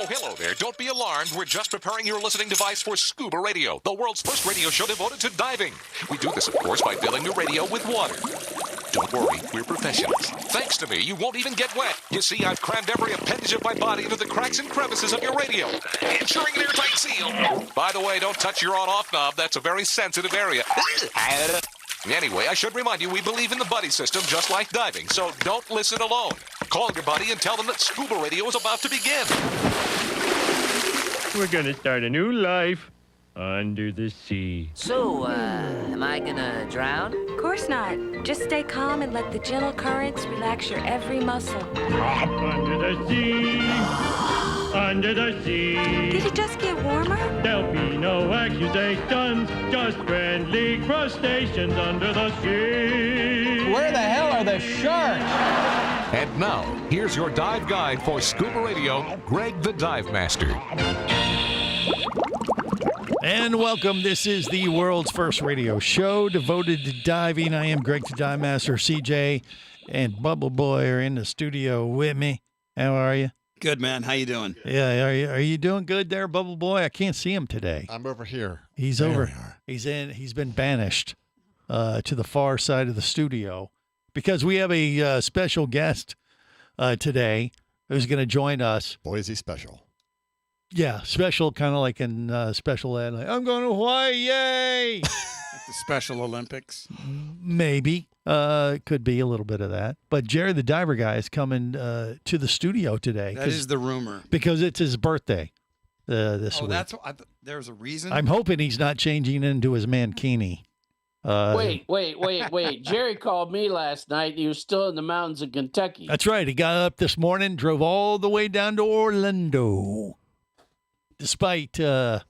Oh, hello there. Don't be alarmed. We're just preparing your listening device for ScubaRadio, the world's first radio show devoted to diving. We do this, of course, by filling your radio with water. Don't worry, we're professionals. Thanks to me, you won't even get wet. You see, I've crammed every appendage of my body into the cracks and crevices of your radio, ensuring an airtight seal. By the way, don't touch your on-off knob. That's a very sensitive area. Anyway, I should remind you, we believe in the buddy system just like diving, so don't listen alone. Call your buddy and tell them that ScubaRadio is about to begin. We're gonna start a new life under the sea. So, am I gonna drown? Of course not. Just stay calm and let the gentle currents relax your every muscle. Under the sea, under the sea. Did it just get warmer? There'll be no accusations, just friendly crustaceans under the sea. Where the hell are the sharks? And now, here's your dive guide for ScubaRadio, Greg the Dive Master. And welcome. This is the world's first radio show devoted to diving. I am Greg the Dive Master. CJ and Bubble Boy are in the studio with me. How are you? Good, man. How you doing? Yeah, are you doing good there, Bubble Boy? I can't see him today. I'm over here. He's there over. He's been banished to the far side of the studio because we have a special guest today who's going to join us. Boy, is he special. Yeah, special, kind of like in special ed. Like, I'm going to Hawaii, yay! Like the Special Olympics? Maybe. Could be a little bit of that. But Jerry the Diver Guy is coming to the studio today. That is the rumor. Because it's his birthday this week. That's there's a reason? I'm hoping he's not changing into his mankini. Wait. Jerry called me last night. He was still in the mountains of Kentucky. That's right. He got up this morning, drove all the way down to Orlando. Despite us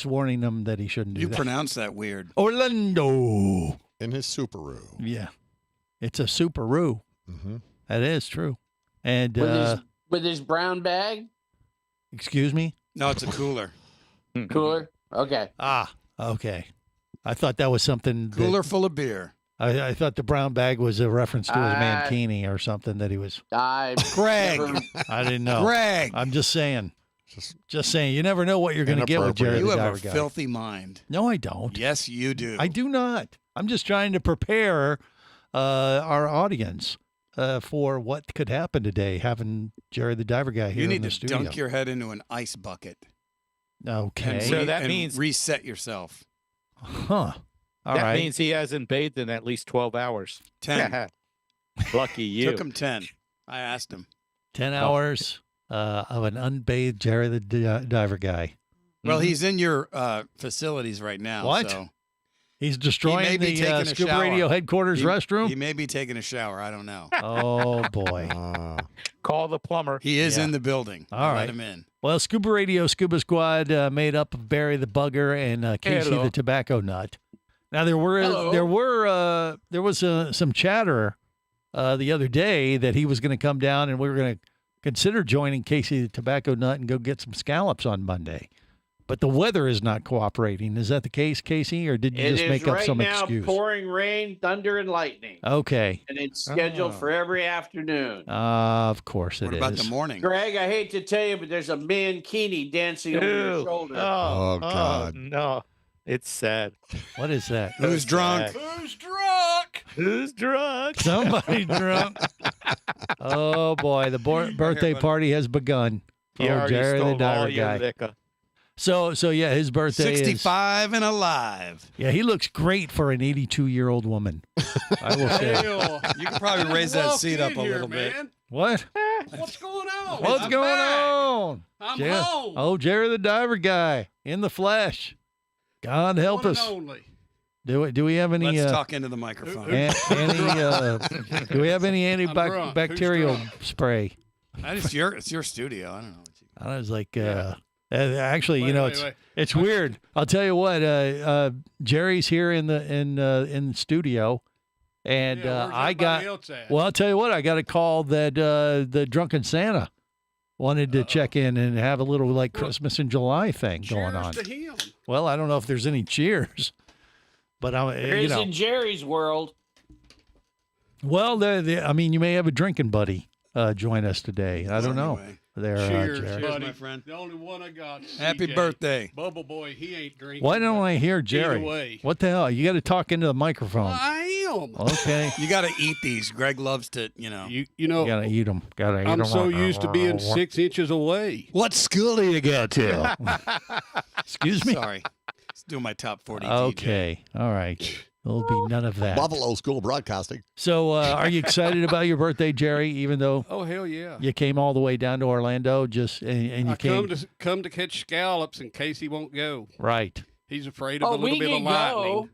warning him that he shouldn't do that. You pronounce that weird. Orlando. In his Subaru. Yeah. It's a Subaru. Mm-hmm. That is true. And with his brown bag? Excuse me? No, it's a cooler. Cooler? Okay. Okay. I thought that was something. Cooler full of beer. I thought the brown bag was a reference to his mankini or something that he was. Greg. I didn't know. Greg. I'm just saying. Just saying. You never know what you're going to get with Jerry the Diver Guy. You have a filthy mind. No, I don't. Yes, you do. I do not. I'm just trying to prepare our audience for what could happen today, having Jerry the Diver Guy here in the studio. You need to dunk your head into an ice bucket. Okay. So that means reset yourself. Huh. All that right. means he hasn't bathed in at least 12 hours. 10. Lucky you. Took him 10. I asked him. 10 hours of an unbathed Jerry the Diver Guy. Well, he's in your facilities right now. What? So he's destroying the ScubaRadio headquarters restroom? He may be taking a shower. I don't know. Oh, boy. Call the plumber. He is in the building. All right. Let him in. Well, ScubaRadio Scuba Squad made up of Barry the Bugger and Casey the Tobacco Nut. Now, there was some chatter the other day that he was going to come down and we were going to consider joining Casey the Tobacco Nut and go get some scallops on Monday. But the weather is not cooperating. Is that the case, Casey, or did you just make up some excuse? It is right now pouring rain, thunder, and lightning. Okay. And it's scheduled for every afternoon. Of course it is. What about the morning? Greg, I hate to tell you, but there's a mankini dancing over your shoulder. Oh, God. No. It's sad. What is that? Who's drunk? Who's drunk? Who's drunk? Somebody drunk. Oh, boy. The birthday party has begun. He already Jerry stole the Diver all your Guy. liquor. So yeah, his birthday 65 and alive. Yeah, he looks great for an 82-year-old woman. I will say. You could probably raise that seat up a little bit. What? What's going on? What's going on? I'm home. Oh, Jerry the Diver Guy in the flesh. God help us. Do we have any? Let's talk into the microphone. Do we have any antibacterial spray? It's your studio. I don't know. I was like, actually, it's weird. I'll tell you what. Jerry's here in the studio, and I'll tell you what. I got a call that the Drunken Santa wanted to check in and have a little like Christmas in July thing going on. Cheers to him. Well, I don't know if there's any cheers, but there is in Jerry's world. Well, I mean, you may have a drinking buddy join us today. I don't know. there, Cheers, Jerry. buddy. my friend. The only one I got. Happy CJ. birthday. Bubble Boy, he ain't drinking. Why don't but I hear either Jerry? way. What the hell? You got to talk into the microphone. I am. Okay. You got to eat these. Greg loves to, You know, You got to eat them. Got to eat them. I'm so used to being 6 inches away. What school do you go to? Excuse me? Sorry. Let's do my top 40 DJ. Okay. All right. There'll be none of that. Buffalo School Broadcasting. So, are you excited about your birthday, Jerry? Even though Oh hell yeah! you came all the way down to Orlando, and you I came come to catch scallops in case he won't go. right. He's afraid of Oh, a little we bit of can lightning.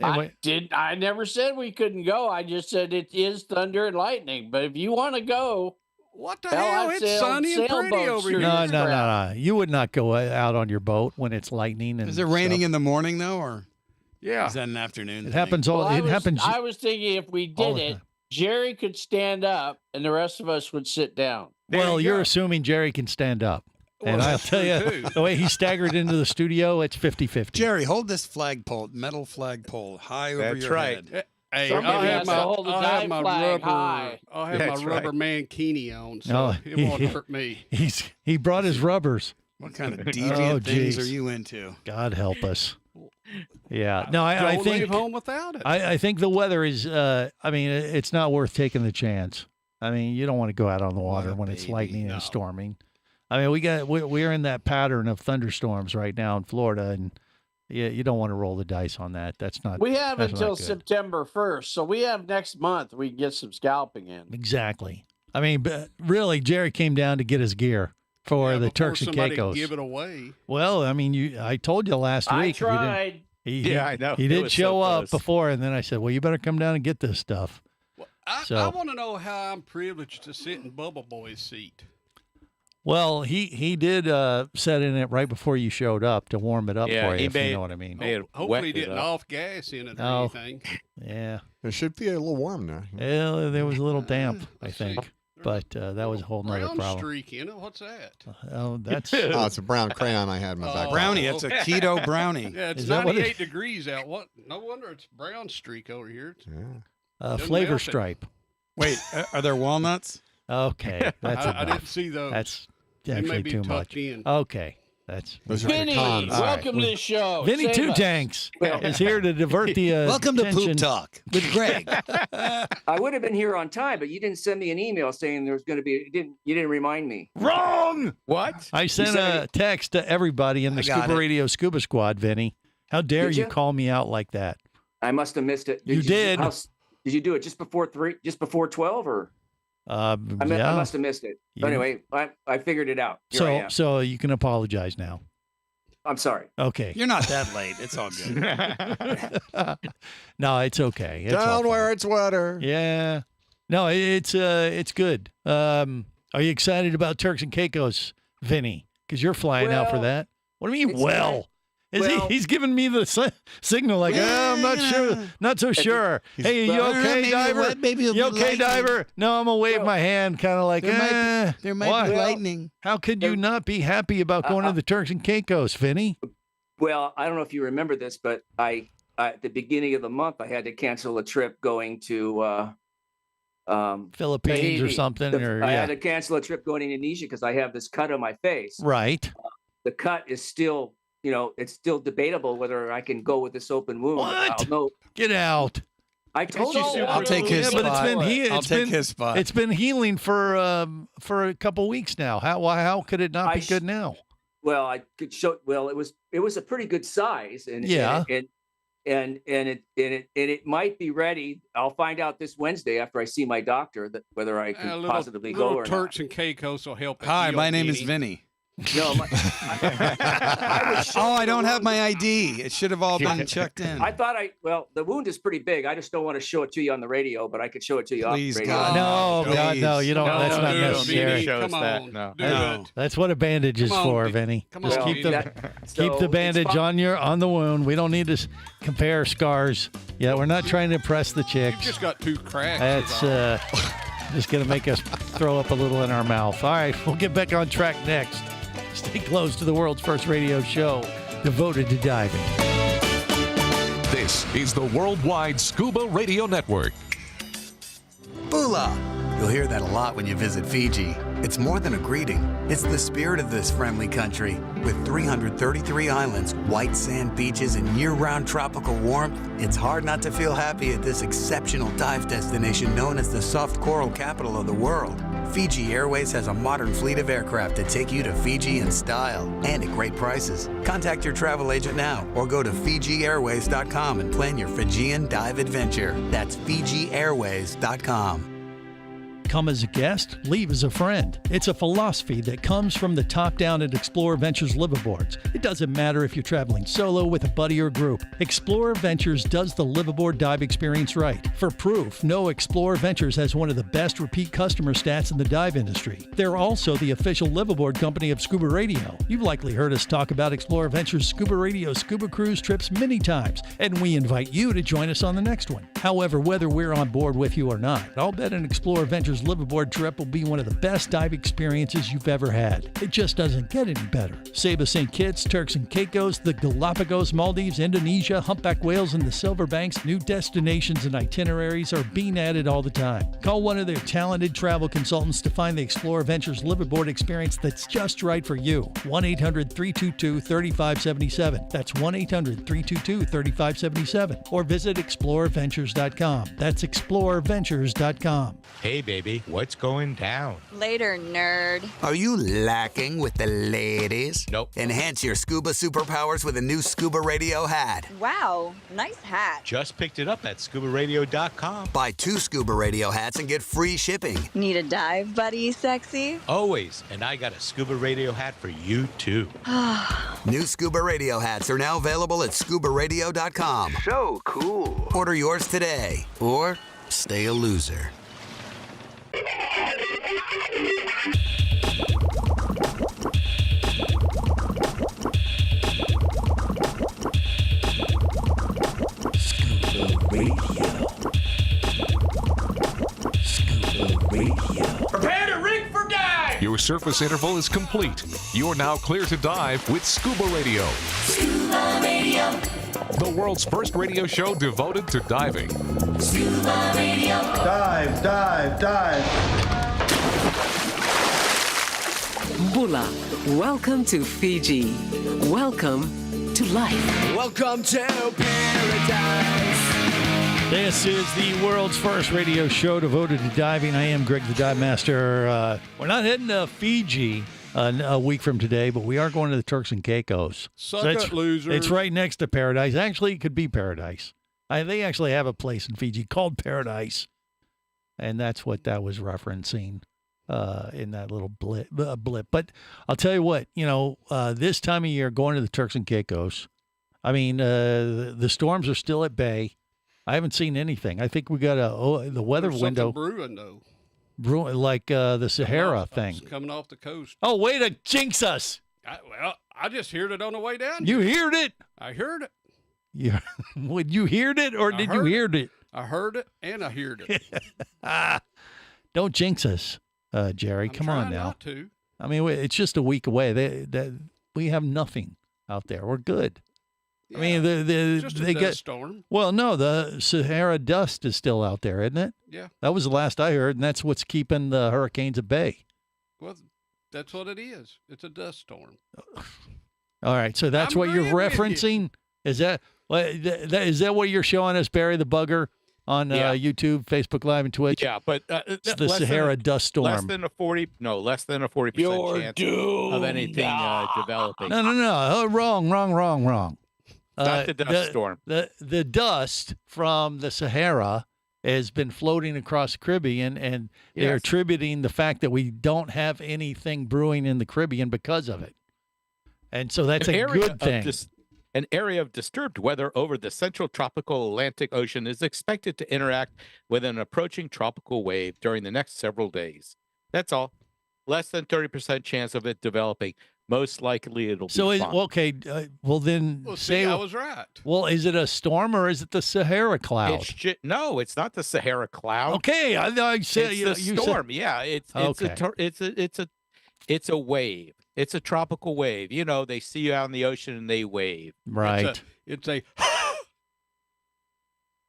go. Anyway, I never said we couldn't go. I just said it is thunder and lightning. But if you want to go, What the Hell, hell? I'd It's sail sunny and pretty sailboats over through here. no, this no, no, crap. no. You would not go out on your boat when it's lightning and Is it raining stuff. in the morning, though, or Yeah. is that an afternoon It thing? happens all. Well, It happens. I was thinking if we all did the it, time. Jerry could stand up and the rest of us would sit down. Well, you you're go. assuming Jerry can stand up. And Well, I'll that's tell you, true, too. the way he staggered into the studio, it's 50-50. Jerry, hold this flagpole, metal flagpole, high over That's your right. head. Hey, Somebody has to hold the I'll have dive my flag rubber. high. I'll have That's my rubber right. mankini on, so Oh, it won't hurt me. He brought his rubbers. What kind of deviant things geez. are you into? God help us. Yeah. No, I Don't think leave home without it. I think the weather is. I mean, it's not worth taking the chance. I mean, you don't want to go out on the water a when it's baby. lightning No. and storming. I mean, we're in that pattern of thunderstorms right now in Florida, and you don't want to roll the dice on that. That's not. We have that's not until good. September 1st, so we have next month. We can get some scalping in. Exactly. I mean, but really, Jerry came down to get his gear for Yeah, the before Turks and somebody Caicos. give it away. Well, I mean, I told you last I week. if you didn't- tried. Yeah, I know. He It did was show so up close. before, and then I said, "Well, you better come down and get this stuff." I So- want to know how I'm privileged to sit in Bubble Boy's seat. Well, he did set in it right before you showed up to warm it up Yeah, for you, he if made- you know what I mean. Made it Hopefully, he wet it didn't up. off gas in it or No. anything. Yeah, It should be a little warm now. well, there was a little damp, I Let's see. think, but that was a whole nother Brown problem. streak in it. What's that? Oh, that's Oh, it's a brown crayon I had in my back. Brownie, it's a keto brownie. Yeah, it's Is that what it- 98 degrees out. What? No wonder it's brown streak over here. Yeah. Doesn't flavor melt it. stripe. Wait, are there walnuts? Okay, that's I enough. didn't see those. That's They may actually be too tucked much. in. Okay, that's Those are the Vinny, cons. All right. welcome to the show. Vinny Save Two us. Tanks is here to divert the Welcome to attention. Poop Talk with Greg. I would have been here on time, but you didn't send me an email saying there was going to be. You didn't remind me. Wrong. What? I sent said a text to everybody in the I got Scuba it. Radio Scuba Squad, Vinny. How dare Did you ya? call me out like that? I must have missed it. You did. Did you do it just before 3? Just before 12, or I Yeah. must have missed it. You- But anyway, I figured it out. Here I am. So you can apologize now. I'm sorry. Okay. You're not that late. It's all good. No, it's okay. It's all Down fine. where it's wetter. Yeah. No, it's good. Are you excited about Turks and Caicos, Vinny? Because you're flying out for Well, that. What do you mean? it's Well, well- he's giving me the signal like, I'm not sure, not so sure. Hey, are you Well, okay, maybe diver? what- maybe it'll You be okay, lightning. diver? No, I'm gonna wave Well, my hand, kind of like, There might why? be lightning. How could you not be happy about going to the Turks and Caicos, Vinny? Well, I don't know if you remember this, but I at the beginning of the month I had to cancel a trip going to Philippines or Tahiti. something, or I yeah, had to cancel a trip going to Indonesia because I have this cut on my face. right. The cut is still, it's still debatable whether I can go with this open wound. What? I'll know. Get out. I told you you. super I'll take his Yeah, but it's spot. been he- I'll it's take been- his spot. It's been healing for a couple weeks now. How could it not I be good now? Well, I could show. Well, it was a pretty good size, and Yeah. and it might be ready. I'll find out this Wednesday after I see my doctor that whether I can positively go little or Turks and Caicos will help. it Hi, heal, my name is Vinny. Vinny. not. No, I would show Oh, you I the don't have wound. my ID. It should have all been checked in. I thought the wound is pretty big. I just don't want to show it to you on the radio, but I could show it to you Please, off the radio. God. No, God, no, you don't. No, that's not do it, necessary. Vinny. Show us Come that. on, No. do No. it. That's what a bandage is Come on, for, Vin- Vinny. come Just on, keep the Vinny. keep the bandage on the wound. We don't need to compare scars. Yeah, we're not trying to impress the You've chicks. just got 2 cracks. That's just gonna make us throw up a little in our mouth. All right, we'll get back on track next. Stay close to the world's first radio show devoted to diving. This is the Worldwide Scuba Radio Network. Bula. You'll hear that a lot when you visit Fiji. It's more than a greeting. It's the spirit of this friendly country. With 333 islands, white sand beaches, and year-round tropical warmth, it's hard not to feel happy at this exceptional dive destination known as the soft coral capital of the world. Fiji Airways has a modern fleet of aircraft to take you to Fiji in style and at great prices. Contact your travel agent now or go to FijiAirways.com and plan your Fijian dive adventure. That's FijiAirways.com. Come as a guest, leave as a friend. It's a philosophy that comes from the top down at Explorer Ventures liveaboards. It doesn't matter if you're traveling solo, with a buddy, or group. Explorer Ventures does the liveaboard dive experience right. For proof, know Explorer Ventures has one of the best repeat customer stats in the dive industry. They're also the official liveaboard company of Scuba Radio. You've likely heard us talk about Explorer Ventures Scuba Radio scuba cruise trips many times, and we invite you to join us on the next one. However, whether we're on board with you or not, I'll bet an Explorer Ventures liveaboard trip will be one of the best dive experiences you've ever had. It just doesn't get any better. Saba St. Kitts, Turks and Caicos, the Galapagos, Maldives, Indonesia, humpback whales, and the Silver Banks, new destinations and itineraries are being added all the time. Call one of their talented travel consultants to find the Explorer Ventures liveaboard experience that's just right for you. 1-800-322-3577. That's 1-800-322-3577. Or visit explorerventures.com. That's explorerventures.com. Hey, baby, what's going down? Later, nerd. Are you lacking with the ladies? Nope. Enhance your scuba superpowers with a new ScubaRadio hat. Wow, nice hat. Just picked it up at ScubaRadio.com. Buy 2 ScubaRadio hats and get free shipping. Need a dive buddy, sexy? Always. And I got a Scuba Radio hat for you, too. New ScubaRadio hats are now available at ScubaRadio.com. So cool. Order yours today, or stay a loser. Scuba Radio. Scuba Radio. Prepare to rig for dive! Your surface interval is complete. You're now clear to dive with Scuba Radio. Scuba Radio. The world's first radio show devoted to diving. Scuba Radio. Dive, dive, dive. Bula, welcome to Fiji. Welcome to life. Welcome to paradise. This is the world's first radio show devoted to diving. I am Greg the Dive Master. We're not heading to Fiji a week from today, but we are going to the Turks and Caicos. Suck it, loser. It's right next to Paradise. Actually, it could be Paradise. They actually have a place in Fiji called Paradise, and that's what that was referencing in that little blip. But I'll tell you what, this time of year, going to the Turks and Caicos, I mean, the storms are still at bay. I haven't seen anything. I think we got the weather There's window. something brewing, though. Like the Sahara thing. Coming off the coast. Oh, way to jinx us. I just heard it on the way down. You heard it? I heard it. Yeah. Would you heard it or did you hear it? I heard it and I heard it. Don't jinx us, Jerry. Come on now. Not to. I mean, it's just a week away. We have nothing out there. We're good. Yeah, I mean, just they a get dust storm. Well, no, the Sahara dust is still out there, isn't it? Yeah. That was the last I heard, and that's what's keeping the hurricanes at bay. Well, that's what it is. It's a dust storm. All right, so that's I'm what you're agreeing with you. referencing. Is that what you're showing us, Barry the Bugger, on YouTube, Facebook Live, and Twitch? Yeah, but it's the Sahara dust storm. Less than a 40% chance of anything developing. No. Oh, wrong. Not the dust storm. The dust from the Sahara has been floating across the Caribbean, and they're attributing the fact that we don't have anything brewing in the Caribbean because of it. And so that's a good thing. An area of disturbed weather over the central tropical Atlantic Ocean is expected to interact with an approaching tropical wave during the next several days. That's all. Less than 30% chance of it developing. Most likely it'll be fine. Okay. Well, then I was right. Well, is it a storm or is it the Sahara cloud? No, it's not the Sahara cloud. Okay, I said it's the storm. It's a wave. It's a tropical wave. They see you out in the ocean and they wave. Right. It's a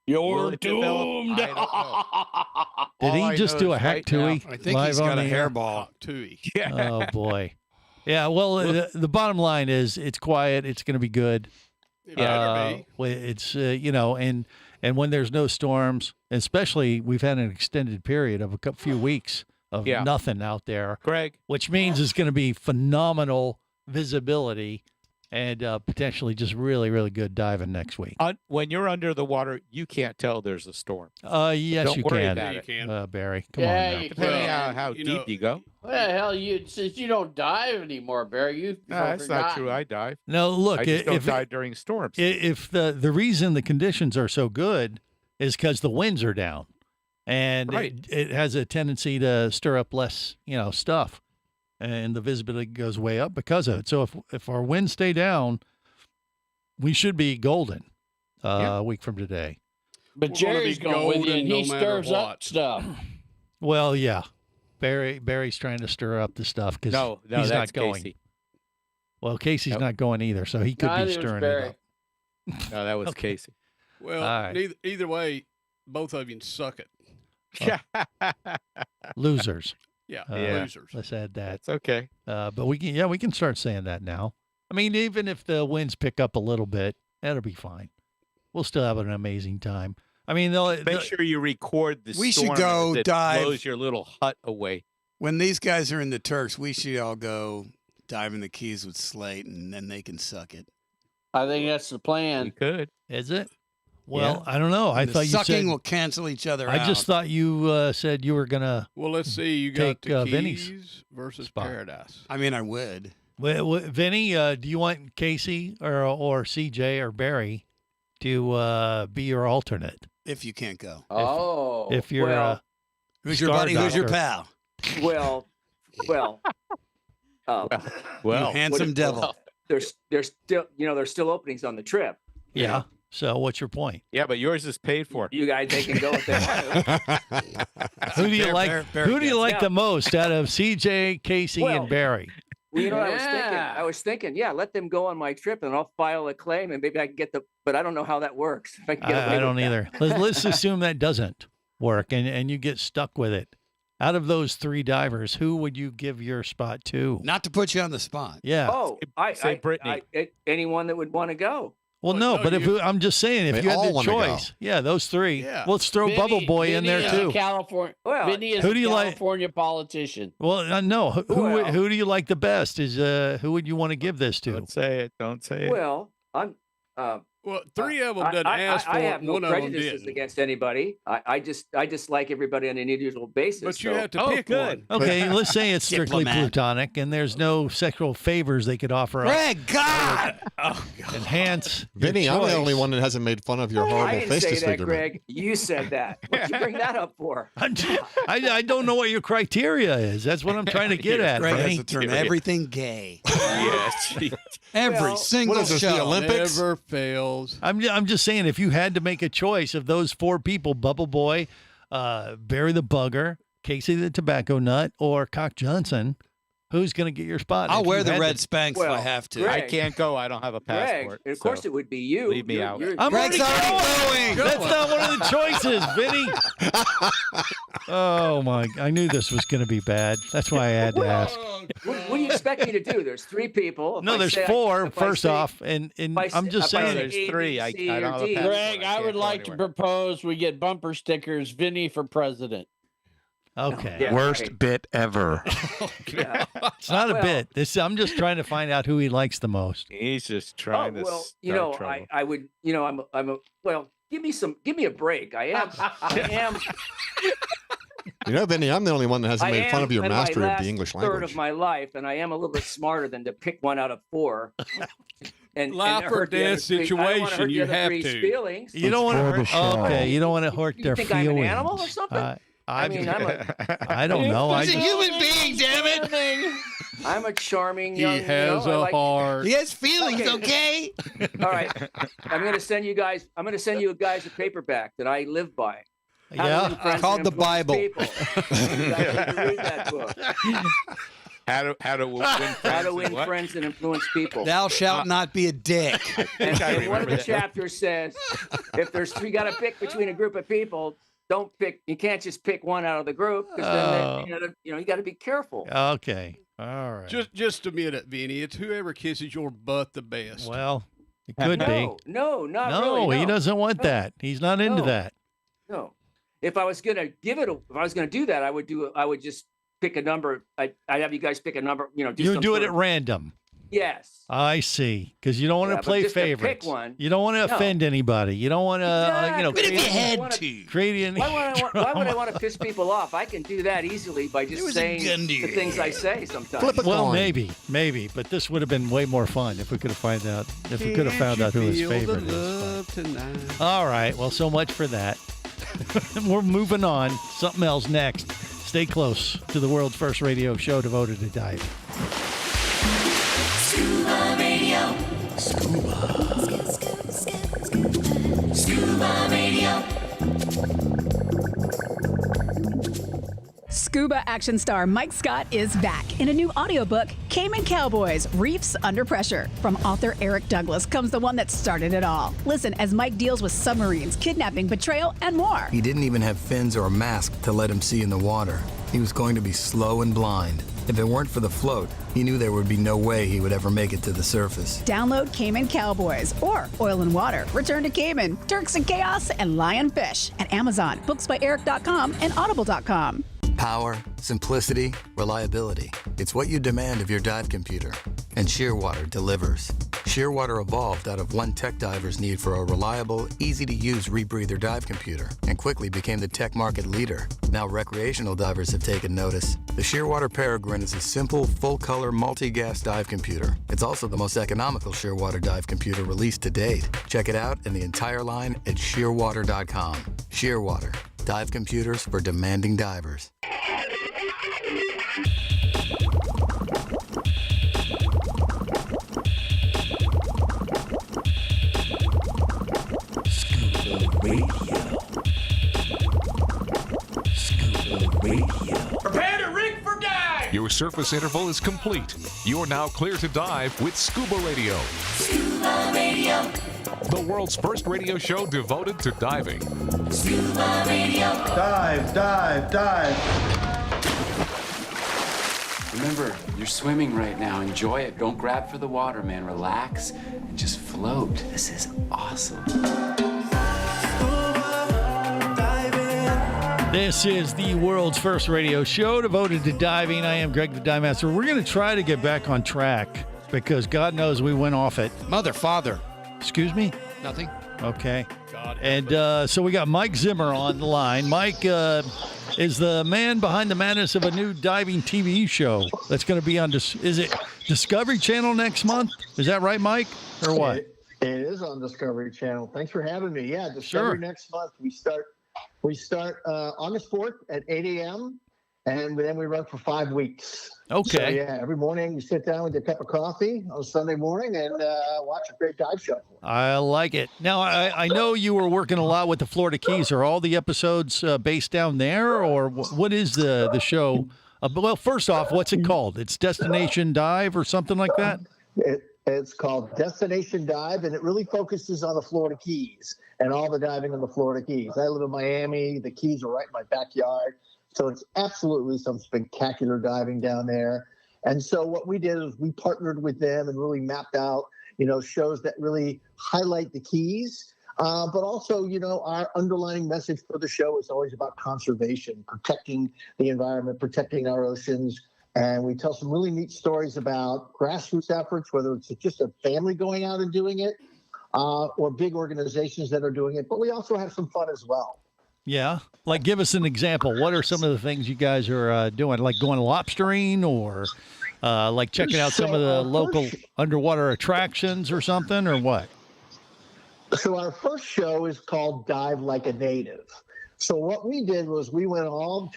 You're it develop? doomed. I don't know. Did All he I just know do a is hack right Tui? now- I think live he's on got a the air? hairball. Tui. Yeah. Oh boy. Yeah. Well, the bottom line is it's quiet. It's going to be good. It better be. It's and when there's no storms, especially we've had an extended period of a few weeks of nothing out there, Greg, which means it's going to be phenomenal visibility and potentially just really, really good diving next week. When you're under the water, you can't tell there's a storm. Yes, Don't you worry can. about You it. can. Barry. Come Yeah, on now. you Depending can. on how You deep know- you go. What the hell, since you don't dive anymore, Barry, you've That's not true. I dive. No, look, I just don't if dive during storms. if the reason the conditions are so good is because the winds are down, and Right. it has a tendency to stir up less, stuff, and the visibility goes way up because of it. So if our winds stay down, we should be golden a week from today. But We're gonna Jerry's be going with you, golden and no he matter stirs up what. stuff. Well, yeah, Barry's trying to stir up the stuff because No, he's that's not going. Casey. Well, Casey's Nope. not going either, so he could Neither be was stirring it Barry. up. No, that was Casey. Well, All right. either way, both of you suck it. Losers. Yeah, Yeah. losers. Let's add that. That's okay. But we can start saying that now. I mean, even if the winds pick up a little bit, that'll be fine. We'll still have an amazing time. I mean, Make sure you record the We should storm go as it dive. blows your little hut away. When these guys are in the Turks, we should all go dive in the Keys with Slate, and then they can suck it. I think that's the plan. You could. Is it? Well, I don't know. I And the thought you sucking said. will cancel each other out. I just thought you said you were gonna. Well, let's see. You got take, the Vinny's Keys versus spot. Paradise. I mean, I would. Vinny, do you want Casey or CJ or Barry to be your alternate? If you can't go. Oh. If you're well, Who's your buddy? Who's your doctor. pal? well, Well, you handsome devil. there's still there's still openings on the trip. Yeah. So what's your point? Yeah, but yours is paid for. You guys, they can go if they want to. Who do you like? Who do you like Yeah. the most out of CJ, Casey, Well, and Barry? Well, you know what Yeah. I was thinking, yeah, let them go on my trip and I'll file a claim and maybe I can get but I don't know how that works. If I can get away I don't with that. either. Let's assume that doesn't work and you get stuck with it. Out of those three divers, who would you give your spot to? Not to put you on the spot. Yeah. Oh, Brittany. Anyone that would want to go. Well, no, but if I'm just saying, if They you had all the wanna go. choice, yeah, those three. Yeah. Let's throw Bubble Boy in there Vinny is too. a California. Well, Vinny is who a do you like? California politician. Well, no. Well- Who do you like the best? Is who would you want to give this to? Don't say it. Don't say it. Well, I'm. Well, three of them doesn't ask for I it. have no One of them prejudices didn't. against anybody. I just like everybody on an individual basis. But you so- have to Oh, pick good. one. Okay, let's say it's strictly Diplomat. plutonic, and there's no sexual favors they could offer up. Greg, God! Enhance. your Vinny, I'm the choice. only one that hasn't made fun of your I horrible didn't face say that, disfigurement. Greg. You said that. What'd you bring that up for? I don't know what your criteria is. That's what I'm trying to get at. Greg has Vinny. to turn everything gay. Yes. Every Well, single what is this, the show. Olympics? Never fails. I'm just saying, if you had to make a choice of those four people, Bubble Boy, Barry the Bugger, Casey the Tobacco Nut, or Cock Johnson, who's going to get your spot? I'll If wear you the had red to- Spanx if I Well, have to. Greg, I can't go. I don't have a Greg, passport. of course so it would be you. leave me out. I'm Greg's already going. That's not one of the choices, Vinny. Oh my! I knew this was going to be bad. That's why I had to ask. What do you expect me to do? There's three people. If No, I there's say I- four. if I First say- off, and if I I'm say- just if I saying. say There's A, three. B, I C, don't or have a D. passport. Greg, I can't would go like to anywhere. propose we get bumper stickers. Vinny for president. Okay, Yeah, Worst right. bit ever. Yeah. it's not a Well- bit. I'm just trying to find out who he likes the most. He's just Oh, trying to well, start trouble. I would, well, give me a break. I am. You know, Vinny, I'm the only one that hasn't I made fun am of your in my mastery of last the English third language. of my life, and I am a little bit smarter than to pick one out of four. And Laugh and or hurt the other death three- I don't wanna situation, hurt the you other have three's to. Feelings. You don't want to for the hurt. show. Okay, you don't want to hurt You their think feelings. I'm an animal or something? I mean, I don't know. I He's a just, human being, damn it. I'm a charming He young. has I a like- heart. He has feelings, okay? All right, I'm going to send you guys a paperback that I live by. How to yeah. Win Friends Called and the Influence Bible. People. You guys need to read that book. How to win friends? How to and win what? friends and influence people. Thou shalt not be a dick. And I one of remember the that. chapters says, if there's you got to pick between a group of people, don't pick. You can't just pick one out of the group because then you got to be careful. Okay. All right. Just admit it, Vinny. It's whoever kisses your butt the best. Well, it could be. No, not No, really. he doesn't want No. that. He's not into that. No. If I was gonna do that, I would just pick a number. I'd have you guys pick a number. You some do it sort at of- random. Yes. I see. Because you don't want Yeah, to but play just to pick favorites. one. You don't want to offend anybody. You don't want to, But if you had to. create any Why would I drama. want to piss people off? I can do that easily by just saying the things I say sometimes. Well, maybe, but this would have been way more fun if we could have found out who his favorite is. All right. Well, so much for that. We're moving on. Something else next. Stay close to the world's first radio show devoted to diving. Scuba Radio. Scuba Radio. Scuba action star Mike Scott is back in a new audiobook, Cayman Cowboys, Reefs Under Pressure. From author Eric Douglas comes the one that started it all. Listen as Mike deals with submarines, kidnapping, betrayal, and more. He didn't even have fins or a mask to let him see in the water. He was going to be slow and blind. If it weren't for the float, he knew there would be no way he would ever make it to the surface. Download Cayman Cowboys or Oil and Water, Return to Cayman, Turks and Chaos, and Lionfish at Amazon, booksbyeric.com, and audible.com. Power, simplicity, reliability. It's what you demand of your dive computer. And Shearwater delivers. Shearwater evolved out of one tech diver's need for a reliable, easy-to-use rebreather dive computer and quickly became the tech market leader. Now recreational divers have taken notice. The Shearwater Peregrine is a simple, full-color, multi-gas dive computer. It's also the most economical Shearwater dive computer released to date. Check it out and the entire line at shearwater.com. Shearwater. Dive computers for demanding divers. Scuba Radio. Scuba Radio. Prepare to rig for dive! Your surface interval is complete. You're now clear to dive with Scuba Radio. Scuba Radio. The world's first radio show devoted to diving. Scuba Radio. Dive, dive, dive. Remember, you're swimming right now. Enjoy it. Don't grab for the water, man. Relax and just float. This is awesome. This is the world's first radio show devoted to diving. I am Greg the Dive Master. We're going to try to get back on track because God knows we went off it. Mother, father. Excuse me? Nothing. Okay. And so we got Mike Zimmer on the line. Mike is the man behind the madness of a new diving TV show that's going to be on, is it Discovery Channel next month? Is that right, Mike? Or what? It is on Discovery Channel. Thanks for having me. Yeah, Discovery next month. We start August 4th at 8 a.m. and then we run for 5 weeks. Okay. So, yeah, every morning you sit down with your cup of coffee on Sunday morning and watch a great dive show. I like it. Now, I know you were working a lot with the Florida Keys. Are all the episodes based down there, or what is the show? Well, first off, what's it called? It's Destination Dive or something like that? It's called Destination Dive, and it really focuses on the Florida Keys and all the diving in the Florida Keys. I live in Miami. The Keys are right in my backyard. So it's absolutely some spectacular diving down there. And so what we did is we partnered with them and really mapped out, shows that really highlight the Keys. But also, our underlying message for the show is always about conservation, protecting the environment, protecting our oceans. And we tell some really neat stories about grassroots efforts, whether it's just a family going out and doing it or big organizations that are doing it. But we also have some fun as well. Yeah. Like, give us an example. What are some of the things you guys are doing? Like going lobstering or like checking out some of the local underwater attractions or something, or what? So our first show is called Dive Like a Native. So what we did was we went to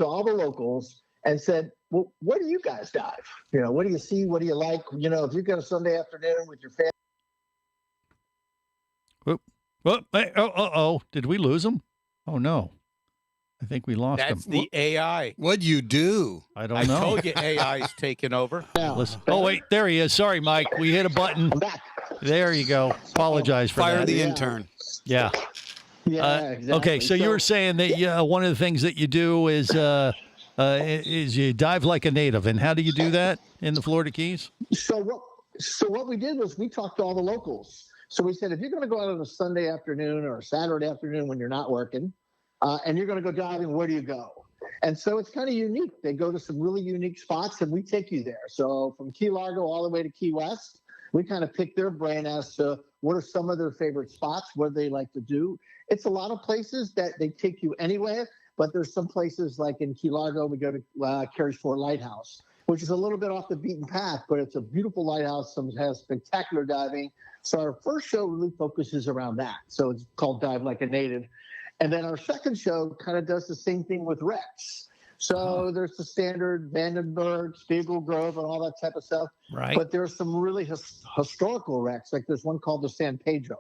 all the locals and said, well, where do you guys dive? What do you see? What do you like? If you got a Sunday afternoon with your family. Did we lose them? Oh, no. I think we lost him. That's the AI. What'd you do? I don't I know. told you AI's taking over. Listen. Oh, wait. There he is. Sorry, Mike. We hit a button. There you go. Apologize for Fire that. the intern. Yeah. Yeah, exactly. Okay, so you were saying that one of the things that you do is you dive like a native. And how do you do that in the Florida Keys? So what we did was we talked to all the locals. So we said, if you're going to go out on a Sunday afternoon or a Saturday afternoon when you're not working, and you're going to go diving, where do you go? And so it's kind of unique. They go to some really unique spots, and we take you there. So from Key Largo all the way to Key West, we kind of pick their brain as to what are some of their favorite spots, what they like to do. It's a lot of places that they take you anywhere, but there's some places like in Key Largo, we go to Carey's Fort Lighthouse, which is a little bit off the beaten path, but it's a beautiful lighthouse. Some has spectacular diving. So our first show really focuses around that. So it's called Dive Like a Native. And then our second show kind of does the same thing with wrecks. So there's the standard Vandenberg, Spiegel Grove, and all that type of stuff. Right. But there's some really historical wrecks. Like there's one called the San Pedro.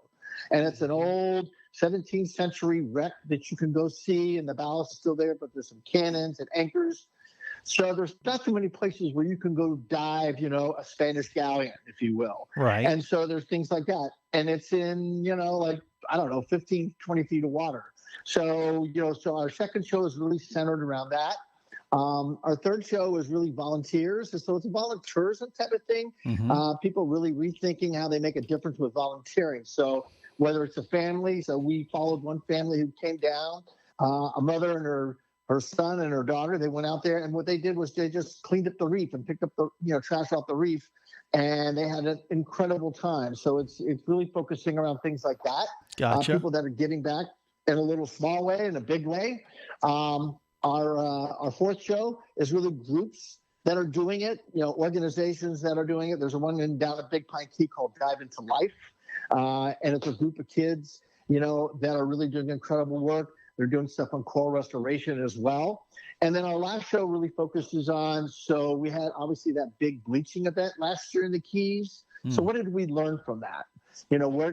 And it's an old 17th century wreck that you can go see, and the ballast is still there, but there's some cannons and anchors. So there's not too many places where you can go dive, a Spanish galleon, if you will. Right. And so there's things like that. And it's in, 15, 20 feet of water. So, so our second show is really centered around that. Our third show is really volunteers. So it's a volunteerism type of thing. Mm-hmm. People really rethinking how they make a difference with volunteering. So whether it's a family, so we followed one family who came down, a mother and her son and her daughter, they went out there, and what they did was they just cleaned up the reef and picked up the, trash off the reef, and they had an incredible time. So it's really focusing around things like that. Gotcha. People that are giving back in a little small way, in a big way. Our fourth show is really groups that are doing it, organizations that are doing it. There's one down at Big Pine Key called Dive Into Life. And it's a group of kids, that are really doing incredible work. They're doing stuff on coral restoration as well. And then our last show really focuses on, so we had obviously that big bleaching event last year in the Keys. So what did we learn from that?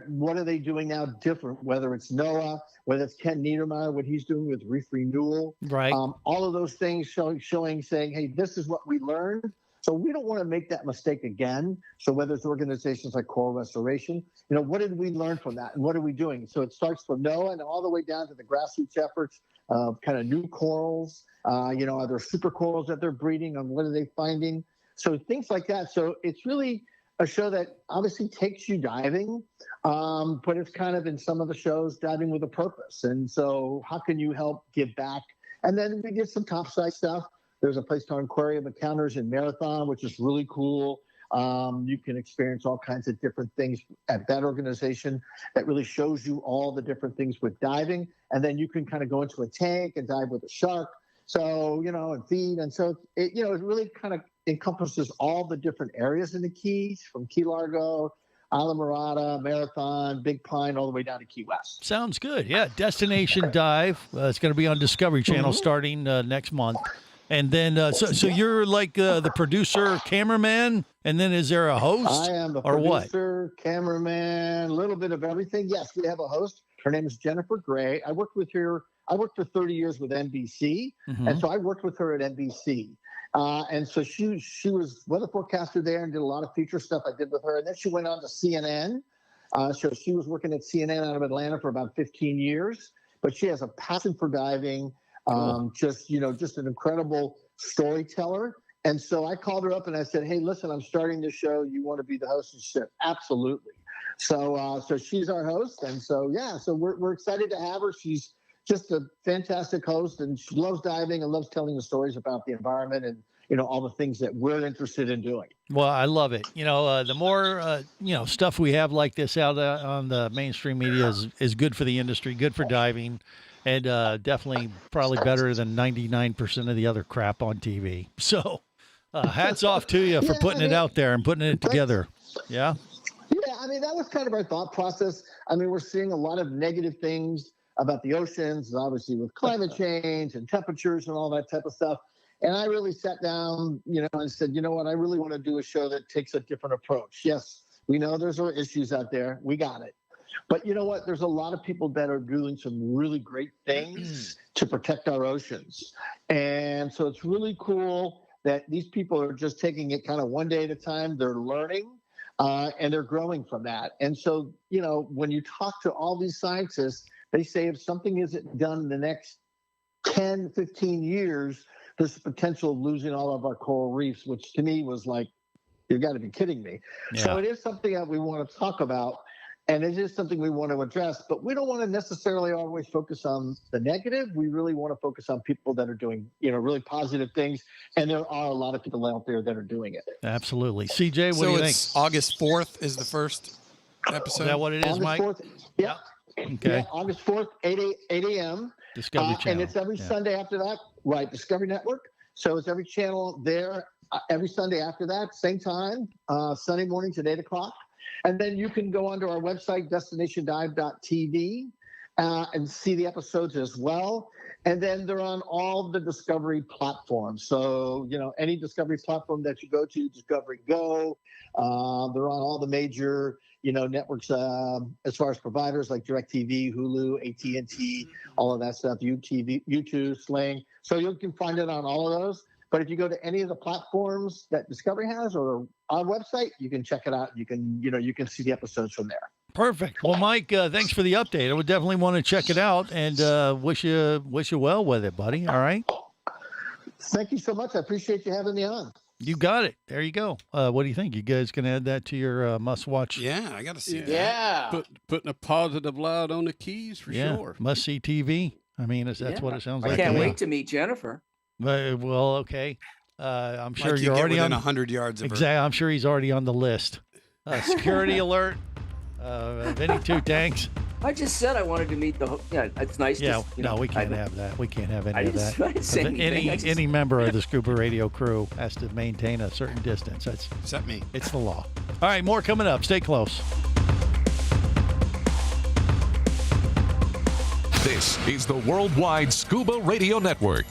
What are they doing now different, whether it's NOAA, whether it's Ken Niedermeyer, what he's doing with reef renewal. Right. All of those things saying, hey, this is what we learned. So we don't want to make that mistake again. So whether it's organizations like Coral Restoration, what did we learn from that? And what are we doing? So it starts from NOAA and all the way down to the grassroots efforts of kind of new corals. Are there super corals that they're breeding, and what are they finding? So things like that. So it's really a show that obviously takes you diving, but it's kind of in some of the shows diving with a purpose. And so how can you help give back? And then we did some topside stuff. There's a place called Aquarium Encounters in Marathon, which is really cool. You can experience all kinds of different things at that organization that really shows you all the different things with diving. And then you can kind of go into a tank and dive with a shark. So, and feed. And so, it really kind of encompasses all the different areas in the Keys, from Key Largo, Isla Mirada, Marathon, Big Pine, all the way down to Key West. Sounds good. Yeah. Destination Dive. It's going to be on Discovery Channel starting next month. And then, so you're like the producer, cameraman, and then is there a host? I am the or producer, cameraman, a little bit of everything. Yes, we have a host. Her name is Jennifer Gray. I worked for 30 years with NBC, and so I worked with her at NBC. And so she was weather forecaster there and did a lot of feature stuff I did with her. And then she went on to CNN. So she was working at CNN out of Atlanta for about 15 years. But she has a passion for diving. Just an incredible storyteller. And so I called her up and I said, hey, listen, I'm starting this show. You want to be the host? And she said, absolutely. So she's our host. And so, so we're excited to have her. She's just a fantastic host, and she loves diving and loves telling the stories about the environment and, all the things that we're interested in doing. Well, I love it. The more, stuff we have like this out on the mainstream media is good for the industry, good for diving. And definitely probably better than 99% of the other crap on TV. So hats off to you for putting it out there and putting it together. Yeah? Yeah, that was kind of our thought process. we're seeing a lot of negative things about the oceans, obviously with climate change and temperatures and all that type of stuff. And I really sat down, and said, you know what, I really want to do a show that takes a different approach. Yes, we know there's issues out there. We got it. But you know what? There's a lot of people that are doing some really great things to protect our oceans. And so it's really cool that these people are just taking it kind of one day at a time. They're learning and they're growing from that. And so, you know, when you talk to all these scientists, they say if something isn't done in the next 10, 15 years, there's the potential of losing all of our coral reefs, which to me was like, you've got to be kidding me. Yeah. So it is something that we want to talk about, and it is something we want to address, but we don't want to necessarily always focus on the negative. We really want to focus on people that are doing, you know, really positive things, and there are a lot of people out there that are doing it. Absolutely. CJ, what do you think? August 4th is the first episode. Is that what it is, August Mike? 4th, yeah. Okay. Yeah, August 4th, 8 a.m. Discovery Channel. And it's every Yeah. Sunday after that, right? Discovery Network. So it's every channel there every Sunday after that, same time, Sunday mornings at 8 o'clock. And then you can go onto our website, destinationdive.tv, and see the episodes as well. And then they're on all the Discovery platforms. So, you know, any Discovery platform that you go to, Discovery Go, they're on all the major, you know, networks as far as providers like DirecTV, Hulu, AT&T, all of that stuff, YouTube, Sling. So you can find it on all of those. But if you go to any of the platforms that Discovery has or our website, you can check it out. You can see the episodes from there. Perfect. Well, Mike, thanks for the update. I would definitely want to check it out, and wish you well with it, buddy. All right. Thank you so much. I appreciate you having me on. You got it. There you go. What do you think? You guys can add that to your must-watch? Yeah, I got to see that. Yeah. Putting a positive light on the Keys for sure. Must-see TV. I mean, that's what it sounds like. I can't to me. wait to meet Jennifer. Well, okay. I'm sure Like you're get already within on 100 yards of her. Exactly. I'm sure he's already on the list. Security alert. Vinny Two Tanks. I just said I wanted to meet the. Yeah, it's nice. Yeah. To, No, we can't have that. We can't have any I of just- that. I didn't say anything. Any member of the Scuba Radio crew has to maintain a certain distance. Except me. It's the law. All right, more coming up. Stay close. This is the Worldwide Scuba Radio Network.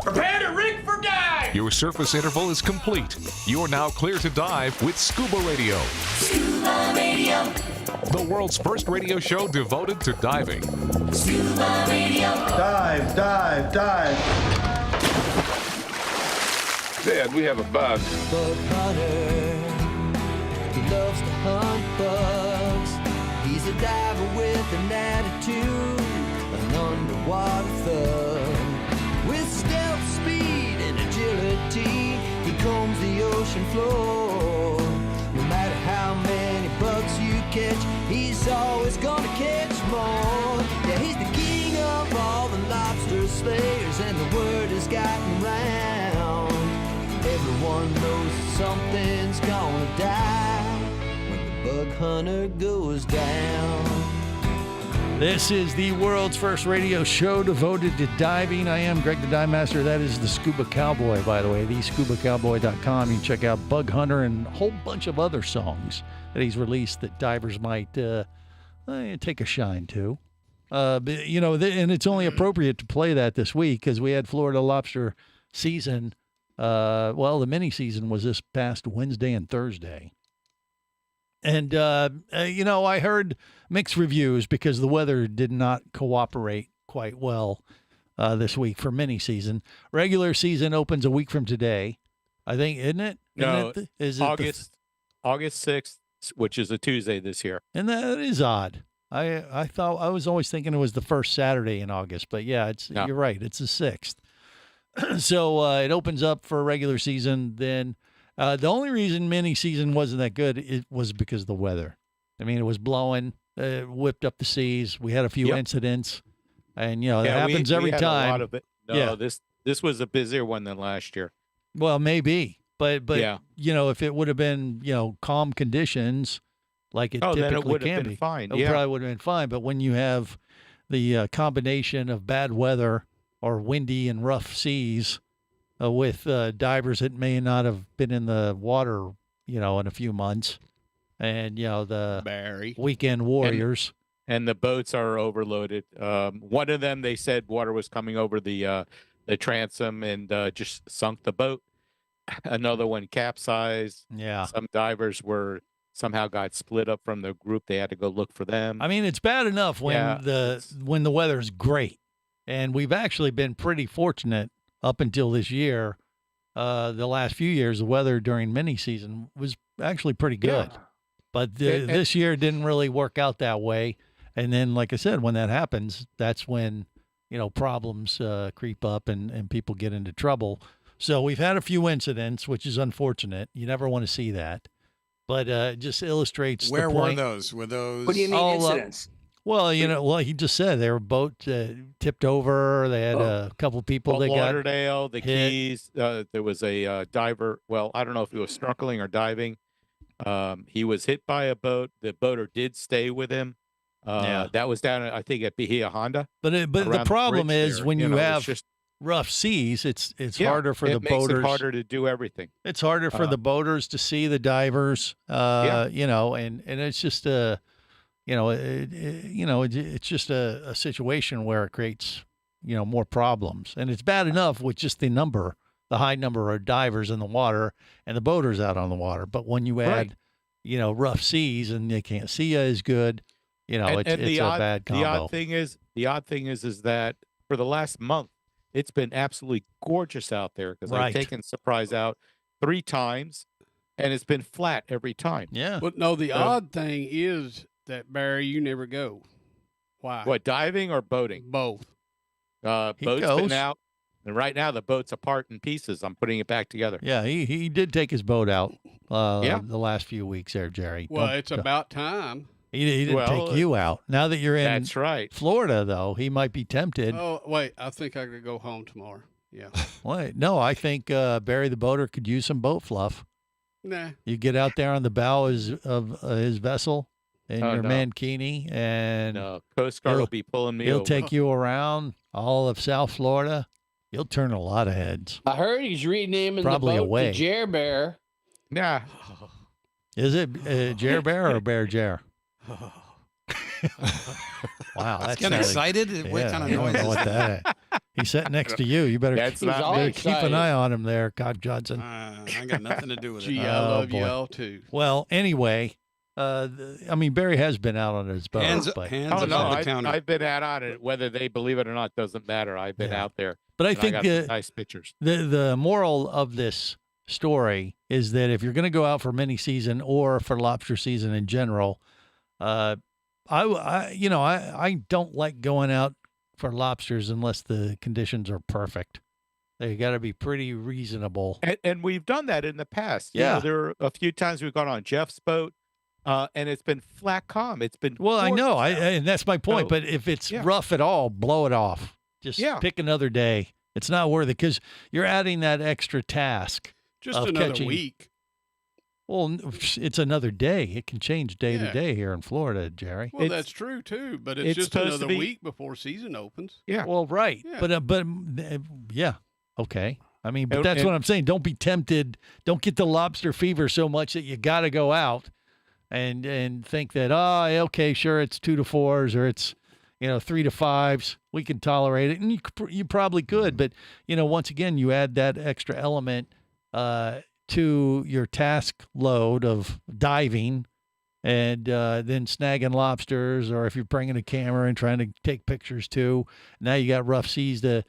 Prepare to rig for dive! Your surface interval is complete. You're now clear to dive with Scuba Radio. Scuba Radio. The world's first radio show devoted to diving. Scuba Radio. Dive, dive, dive. Dad, we have a bug. Bug hunter. He loves to hunt bugs. He's a diver with an attitude, an underwater thug. With stealth, speed, and agility, he combs the ocean floor. No matter how many bugs you catch, he's always gonna catch more. Yeah, he's the king of all the lobster slayers, and the word has gotten round. Everyone knows something's gonna die when the bug hunter goes down. This is the world's first radio show devoted to diving. I am Greg the Dive Master. That is the Scuba Cowboy, by the way, thescubacowboy.com. You can check out Bug Hunter and a whole bunch of other songs that he's released that divers might take a shine to. But, you know, and it's only appropriate to play that this week because we had Florida lobster season. The mini season was this past Wednesday and Thursday. And, I heard mixed reviews because the weather did not cooperate quite well this week for mini season. Regular season opens a week from today, I think, isn't it? No, August 6th, which is a Tuesday this year. And that is odd. I thought I was always thinking it was the first Saturday in August, but yeah, you're right. It's the 6th. So it opens up for a regular season. Then the only reason mini season wasn't that good it was because of the weather. I mean, it was blowing, whipped up the seas. We had a few incidents, and that happens every time. A lot of it. No, this was a busier one than last year. Well, maybe, but if it would have been calm conditions like it typically then it would can have been be, fine. it probably would have been fine. But when you have the combination of bad weather or windy and rough seas with divers that may not have been in the water, in a few months, and the Barry weekend warriors. And the boats are overloaded. One of them, they said water was coming over the transom and just sunk the boat. Another one capsized. Yeah. Some divers somehow got split up from the group. They had to go look for them. I mean, it's bad enough when when the weather's great, and we've actually been pretty fortunate up until this year. The last few years, the weather during mini season was actually pretty good, but this year didn't really work out that way. And then, like I said, when that happens, that's when problems creep up and people get into trouble. So we've had a few incidents, which is unfortunate. You never want to see that. But it just illustrates Where the were point. those? Were those? What do you mean incidents? Well, he just said their boat tipped over. They had a couple people that got Lauderdale, the hit. Keys. There was a diver. Well, I don't know if he was snorkeling or diving. He was hit by a boat. The boater did stay with him. That was down, I think, at Bahia Honda. But the problem is there. when you have just rough seas, it's harder for the makes boaters. it harder to do everything. It's harder for the boaters to see the divers. And it's just it's just a situation where it creates more problems, and it's bad enough with just the high number of divers in the water and the boaters out on the water. But when you add rough seas and they can't see you as good, it's a bad combo. The odd thing is that for the last month, it's been absolutely gorgeous out there because I've taken Surprise out 3 times, and it's been flat every time. Yeah. But no, the odd thing is that, Barry, you never go. Why? What, diving or boating? Both. Boat's been out, and right now the boat's apart in pieces. I'm putting it back together. Yeah, he did take his boat out the last few weeks there, Jerry. Well, it's about time. He didn't take you out. Now that you're in that's right. Florida, though, he might be tempted. Oh, wait, I think I could go home tomorrow. Yeah. Wait, no, I think Barry the boater could use some boat fluff. Nah. You get out there on the bow of his vessel in your mankini, and Coast Guard will be pulling me He'll over. take you around all of South Florida. You'll turn a lot of heads. I heard he's renaming Probably the boat away. to Jer Bear. Yeah. Is it Jer Bear or Bear Jer? Wow, that's getting excited. What kind of noise is that? He's sitting next to you. You better keep an eye on him there, Cock Johnson. I got nothing to do with Gee, it. I love y'all too. Well, anyway, Barry has been out on his boat. I've been out on it. Whether they believe it or not doesn't matter. I've been out there. But I think got some nice pictures. The moral of this story is that if you're going to go out for mini season or for lobster season in general, I don't like going out for lobsters unless the conditions are perfect. They got to be pretty reasonable. And we've done that in the past. Yeah. There are a few times we've gone on Jeff's boat, and it's been flat calm. It's been I know, and that's my point. But if it's rough at all, blow it off. Just pick another day. It's not worth it because you're adding that extra task. Just another week. Well, it's another day. It can change day to day here in Florida, Jerry. Well, that's true too. But it's just another week before season opens. Yeah. Well, right. Yeah. But yeah. Okay. I mean, but that's what I'm saying. Don't be tempted. Don't get the lobster fever so much that you got to go out and think that, okay, sure, it's 2 to 4s or it's 3 to 5s. We can tolerate it, and you probably could. But once again, you add that extra element to your task load of diving and then snagging lobsters, or if you're bringing a camera and trying to take pictures too. Now you got rough seas to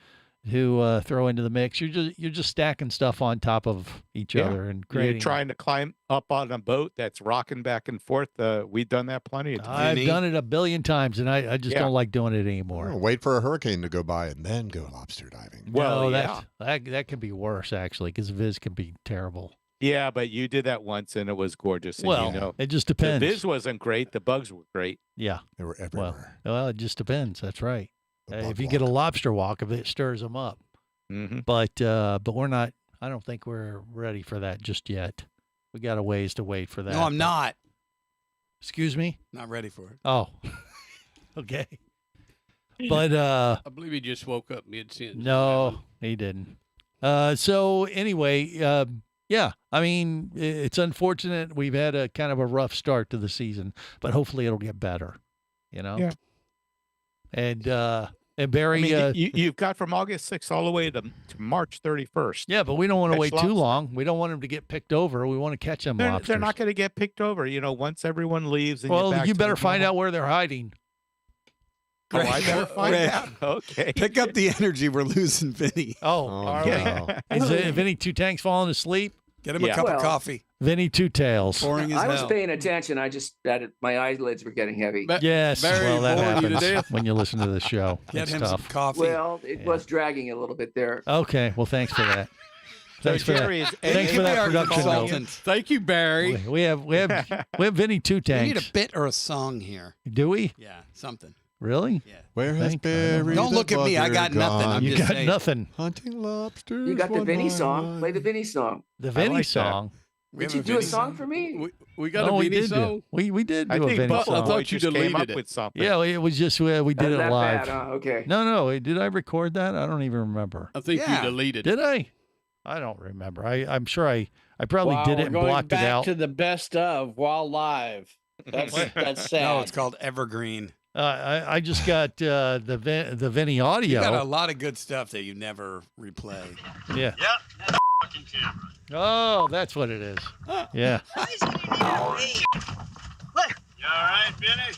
throw into the mix. You're just stacking stuff on top of each other and creating. You're trying to climb up on a boat that's rocking back and forth. We've done that plenty of times. I've done it a billion times, and I just don't like doing it anymore. Wait for a hurricane to go by and then go lobster diving. Well, that could be worse actually, because Viz can be terrible. Yeah, but you did that once, and it was gorgeous. And Well, it just depends. The Viz wasn't great. The bugs were great. Yeah, they were everywhere. Well, it just depends. That's right. If you get a lobster walk, if it stirs them up. Mm-hmm. But we're not. I don't think we're ready for that just yet. We got a ways to wait for that. No, I'm not. Excuse me? Not ready for it. Oh, okay. But I believe he just woke up mid-sentence. No, he didn't. So anyway, Yeah, I mean, it's unfortunate. We've had a kind of a rough start to the season, but hopefully it'll get better, you know? Yeah. And Barry... I mean, you've got from August 6th all the way to March 31st. Yeah, but we don't want to Catch wait too lobster. long. We don't want them to get picked over. We want to catch them lobsters. They're not going to get picked over, once everyone leaves. And Well, you better find out where they're hiding. Oh, I better find out. Okay. Pick up the energy. We're losing Vinny. Oh, Oh, no. Is Vinny Two Tanks falling asleep? Get him a cup of coffee. Vinny Two Tails. Boring as I was hell. paying attention. I just my eyelids were getting heavy. Yes, Barry well, that bored you to happens death. when you listen to the show. Get It's him tough. some coffee. Well, it was dragging a little bit there. Okay, well, thanks for that. So Thanks for that. Jerry is Thanks for Be that our production note. consultant. Thank you, Barry. We have Vinny Two We Tanks. need a bit or a song here. Do we? Yeah, something. Really? Yeah. Where has Thank you. Barry Don't the look at me. I bugger got nothing. I'm gone? You just got saying. nothing. Hunting lobsters. You got the one Vinny by song. one. Play the Vinny song. The Vinny like that. song. We Did have you do a Vinny song for me? We got Oh, a we Vinny did song. we did I do a think Vinny Buffalo song. I thought Boy you just came deleted up it. with something. Yeah, it was just we did it that live. bad, huh? Okay. No. Did I record that? I don't even remember. I think Yeah. you deleted. Did I? I don't remember. I'm sure I probably Wow, did it we're and going blocked back it out. to the best of while live. That's sad. No, it's called Evergreen. I just got the Vinny audio. You got a lot of good stuff that you never replay. Yeah. Yep, that's fucking camera. Oh, that's what it is. Yeah. You all right, Vinny?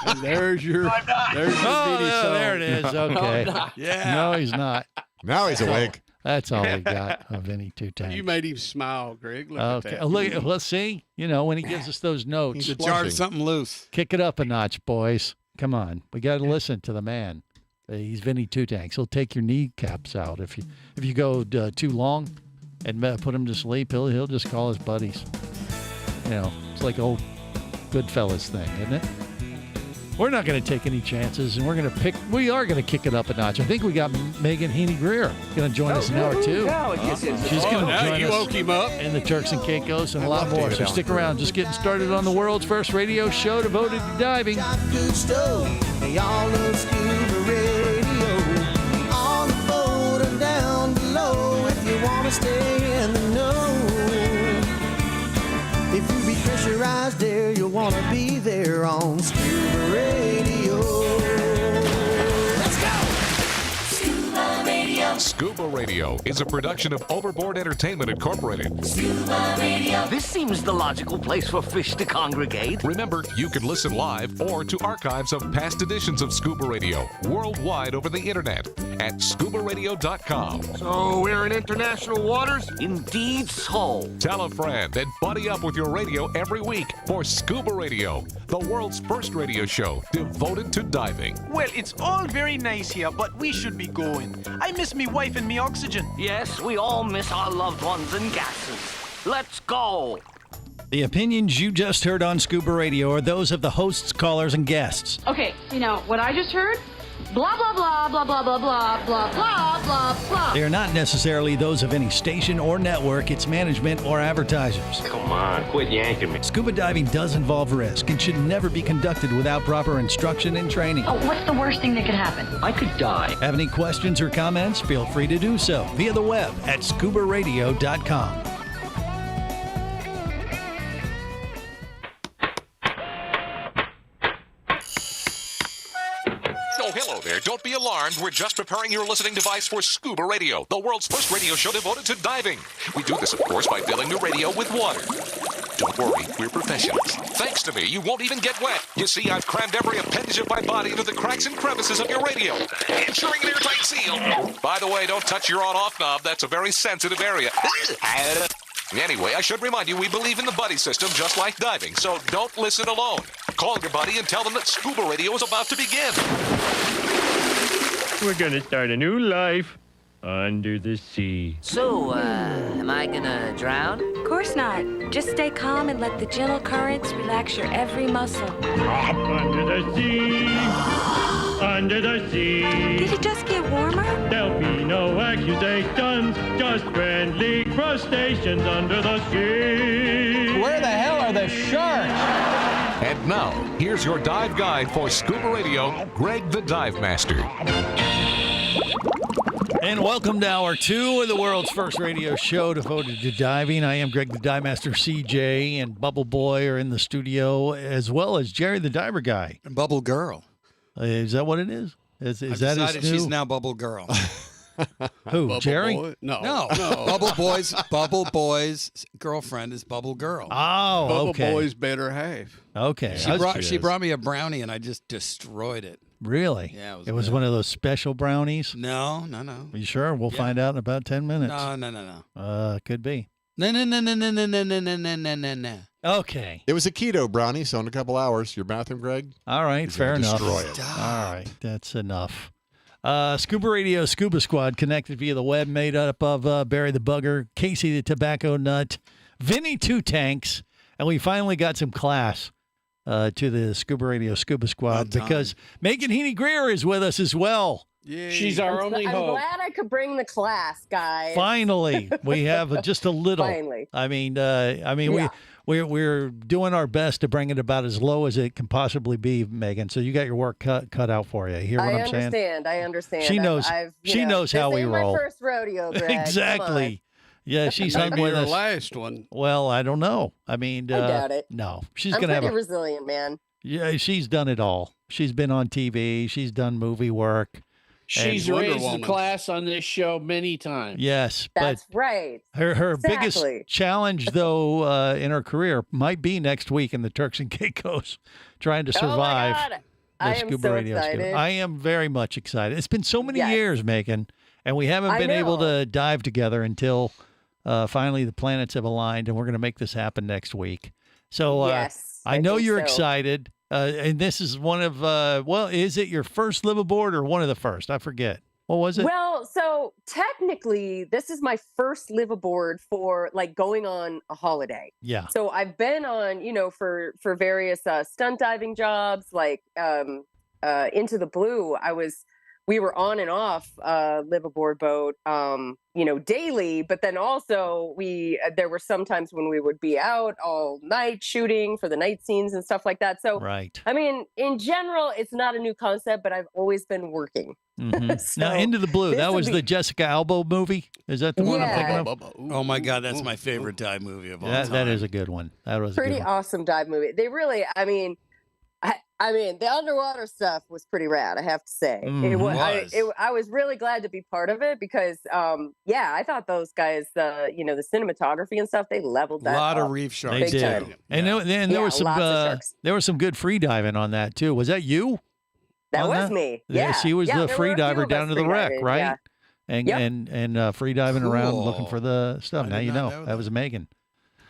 And there's your I'm not. Vinny Oh, song. there it is. Okay. Yeah. No, he's not. Now he's awake. That's all we got of Vinny Two Tanks. You made him smile, Greg. Look Okay. at that. Oh, look, let's see. When he gives us those notes, The jar of something loose. kick it up a notch, boys. Come on. We got to listen to the man. He's Vinny Two Tanks. He'll take your kneecaps out if you go too long and put him to sleep. He'll just call his buddies. It's like old Goodfellas thing, isn't it? We're not going to take any chances, and we are going to kick it up a notch. I think we got Megan Heaney-Greer going to join us in hour two. She's going to now join you us woke him up. in the Turks and Caicos and a lot love more. David So stick Allen. around. Just getting started on the world's first radio show devoted to diving. Good stuff. They all love Scuba Radio. On the boat or down below, if you want to stay in the know. If you be pressurized there, you'll want to be there on Scuba Radio. Let's go! Scuba Radio. Scuba Radio is a production of Overboard Entertainment Incorporated. Scuba Radio. This seems the logical place for fish to congregate. Remember, you can listen live or to archives of past editions of Scuba Radio worldwide over the internet at ScubaRadio.com. So we're in international waters? Indeed so. Tell a friend and buddy up with your radio every week for Scuba Radio, the world's first radio show devoted to diving. Well, it's all very nice here, but we should be going. I miss me wife and me oxygen. Yes, we all miss our loved ones and gases. Let's go. The opinions you just heard on Scuba Radio are those of the hosts, callers, and guests. Okay, what I just heard? Blah, blah, blah, blah, blah, blah, blah, blah, blah, blah, blah. They are not necessarily those of any station or network, its management, or advertisers. Come on, quit yanking me. Scuba diving does involve risk and should never be conducted without proper instruction and training. Oh, what's the worst thing that could happen? I could die. Have any questions or comments? Feel free to do so via the web at ScubaRadio.com. Oh, hello there. Don't be alarmed. We're just preparing your listening device for Scuba Radio, the world's first radio show devoted to diving. We do this, of course, by filling your radio with water. Don't worry, we're professionals. Thanks to me, you won't even get wet. You see, I've crammed every appendage of my body into the cracks and crevices of your radio, ensuring an airtight seal. By the way, don't touch your on-off knob. That's a very sensitive area. Anyway, I should remind you, we believe in the buddy system just like diving, so don't listen alone. Call your buddy and tell them that Scuba Radio is about to begin. We're gonna start a new life under the sea. So, am I gonna drown? Of course not. Just stay calm and let the gentle currents relax your every muscle. Under the sea, under the sea. Did it just get warmer? There'll be no accusations, just friendly crustaceans under the sea. Where the hell are the sharks? And now, here's your dive guide for Scuba Radio, Greg the Dive Master. And welcome to Hour 2 of the world's first radio show devoted to diving. I am Greg the Dive Master CJ, and Bubble Boy are in the studio, as well as Jerry the Diver Guy. And Bubble Girl. Is that what it is? Is I've that decided his new? she's now Bubble Girl. Who, Bubble Jerry? Boy? No. Bubble Boy's girlfriend is Bubble Girl. Oh, Bubble okay. Boy's better half. Okay. She brought me a brownie, and I just destroyed it. Really? Yeah, it was one of those special brownies? No. Are you sure? We'll find out in about 10 minutes. No. Could be. No. Okay. It was a keto brownie, so in a couple hours, your bathroom, Greg. All right, fair enough. Destroy it. All right, that's enough. Scuba Radio Scuba Squad connected via the web, made up of Barry the Bugger, Casey the Tobacco Nut, Vinny Two Tanks, and we finally got some class to the Scuba Radio Scuba Squad because Megan Heaney Greer is with us as well. Yeah. She's our only I'm hope. glad I could bring the class, guys. Finally, we have just a little. Finally. I mean, we're doing our best to bring it about as low as it can possibly be, Megan. So you got your work cut out for you. You hear what I'm saying? I understand. She knows. She knows how we roll. This ain't my first rodeo, Greg. Exactly. Yeah, she's hung with us. Last one. Well, I don't know. I mean, I doubt it. No, she's I'm gonna have pretty resilient, man. Yeah, she's done it all. She's been on TV. She's done movie work. She's raised the class on this show many times. Yes, that's but right. Her biggest challenge, though, in her career might be next week in the Turks and Caicos, trying to survive. Oh my God. I am Scuba so Radio excited. Scuba. I am very much excited. It's been so many years, Megan, and we haven't I been able know. to dive together until finally the planets have aligned, and we're going to make this happen next week. So Yes, I I know think you're so. excited. And this is one of, is it your first liveaboard or one of the first? I forget. What was it? Well, so technically, this is my first liveaboard for like going on a holiday. Yeah. So I've been on, for various stunt diving jobs, like Into the Blue. We were on and off liveaboard boat, daily. But then also there were some times when we would be out all night shooting for the night scenes and stuff like that. So, right. I mean, in general, it's not a new concept, but I've always been working. Mm-hmm. So now, Into the Blue. this That will was be- the Jessica Alba movie. Is that the one I'm thinking of? Oh my God, that's my favorite dive movie of all time. That is a good one. That was Pretty a good one. awesome dive movie. They really, I mean, the underwater stuff was pretty rad, I have to say. Mhm. I was really glad to be part of it because, I thought those guys, the cinematography and stuff, they leveled that A lot up of reef sharks. They big did. time. And there Yeah, was some lots of sharks. there was some good free diving on that too. Was that you? That on was me. Yeah, she was yeah, the there free were a few diver of down us to the free wreck, diving, right? yeah. And Yep. and free diving around looking Cool. for the stuff. I Now did you not know know that was Megan.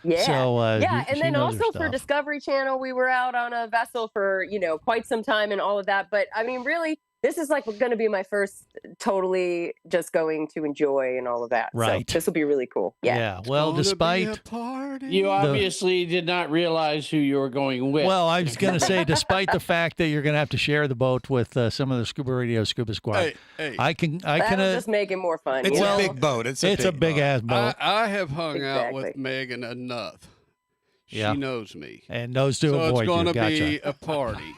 Yeah. So, yeah. she And then knows her also for stuff. Discovery Channel, we were out on a vessel for, quite some time and all of that. But I mean, really, this is like going to be my first totally just going to enjoy and all of that. Right. So this will be really cool. Yeah. Well, despite You obviously did not realize who you were going with. Well, I was going to say, despite the fact that you're going to have to share the boat with some of the Scuba Radio Scuba Squad, Hey. I can That'll just make it more fun. It's you a know? big boat. It's a big ass boat. I have hung out Exactly. with Megan enough. She Yeah. knows me. and knows to So avoid it's going you. to Gotcha. be a party.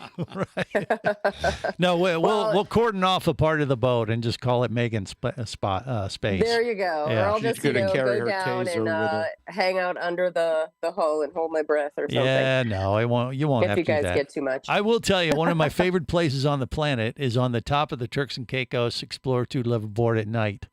No, we'll cordon off a part of the boat and just call it Megan's space. There you go. Yeah. Or I'll She's just, gonna carry go her down taser and with her. hang out under the hull and hold my breath or something. Yeah, no, it won't. You won't If have you to do guys that. get too much. I will tell you, one of my favorite places on the planet is on the top of the Turks and Caicos Explorer 2 liveaboard at night.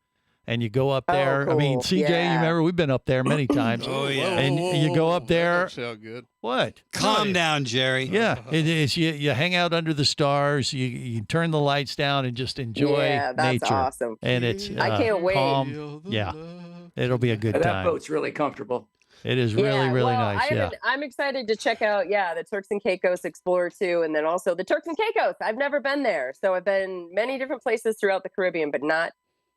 And you go up there. I mean, cool. CJ, you Yeah. remember we've been up there many times. Oh, yeah. And you go up there. That don't sound good. What? Calm down, Jerry. Yeah, it is. You hang out under the stars. You turn the lights down and just enjoy Yeah, that's nature. awesome. And it's I can't wait. calm. Yeah, it'll be a good That time. boat's really comfortable. It is really, Yeah, really well, nice. Yeah. I'm excited to check out, the Turks and Caicos Explorer 2, and then also the Turks and Caicos. I've never been there. So I've been many different places throughout the Caribbean, but not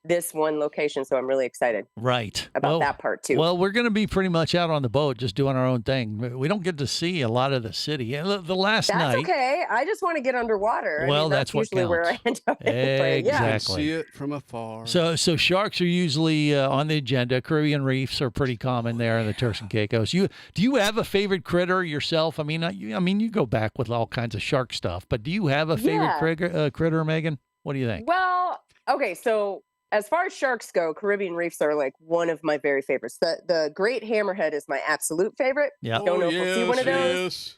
this one location. So I'm really excited Right. about that part too. Well, we're going to be pretty much out on the boat, just doing our own thing. We don't get to see a lot of the city. And the last That's night. okay. I just want to get underwater. Well, I mean, that's what usually where I end up. anyway. Yeah. Exactly. See it from afar. So sharks are usually on the agenda. Caribbean reefs are pretty common there in the Turks and Caicos. Do you have a favorite critter yourself? I mean, you go back with all kinds of shark stuff, but do you have a favorite Yeah. critter, Megan? What do you think? Well, okay. So as far as sharks go, Caribbean reefs are like one of my very favorites. The Great Hammerhead is my absolute favorite. Yeah. Don't know if we'll see one of those.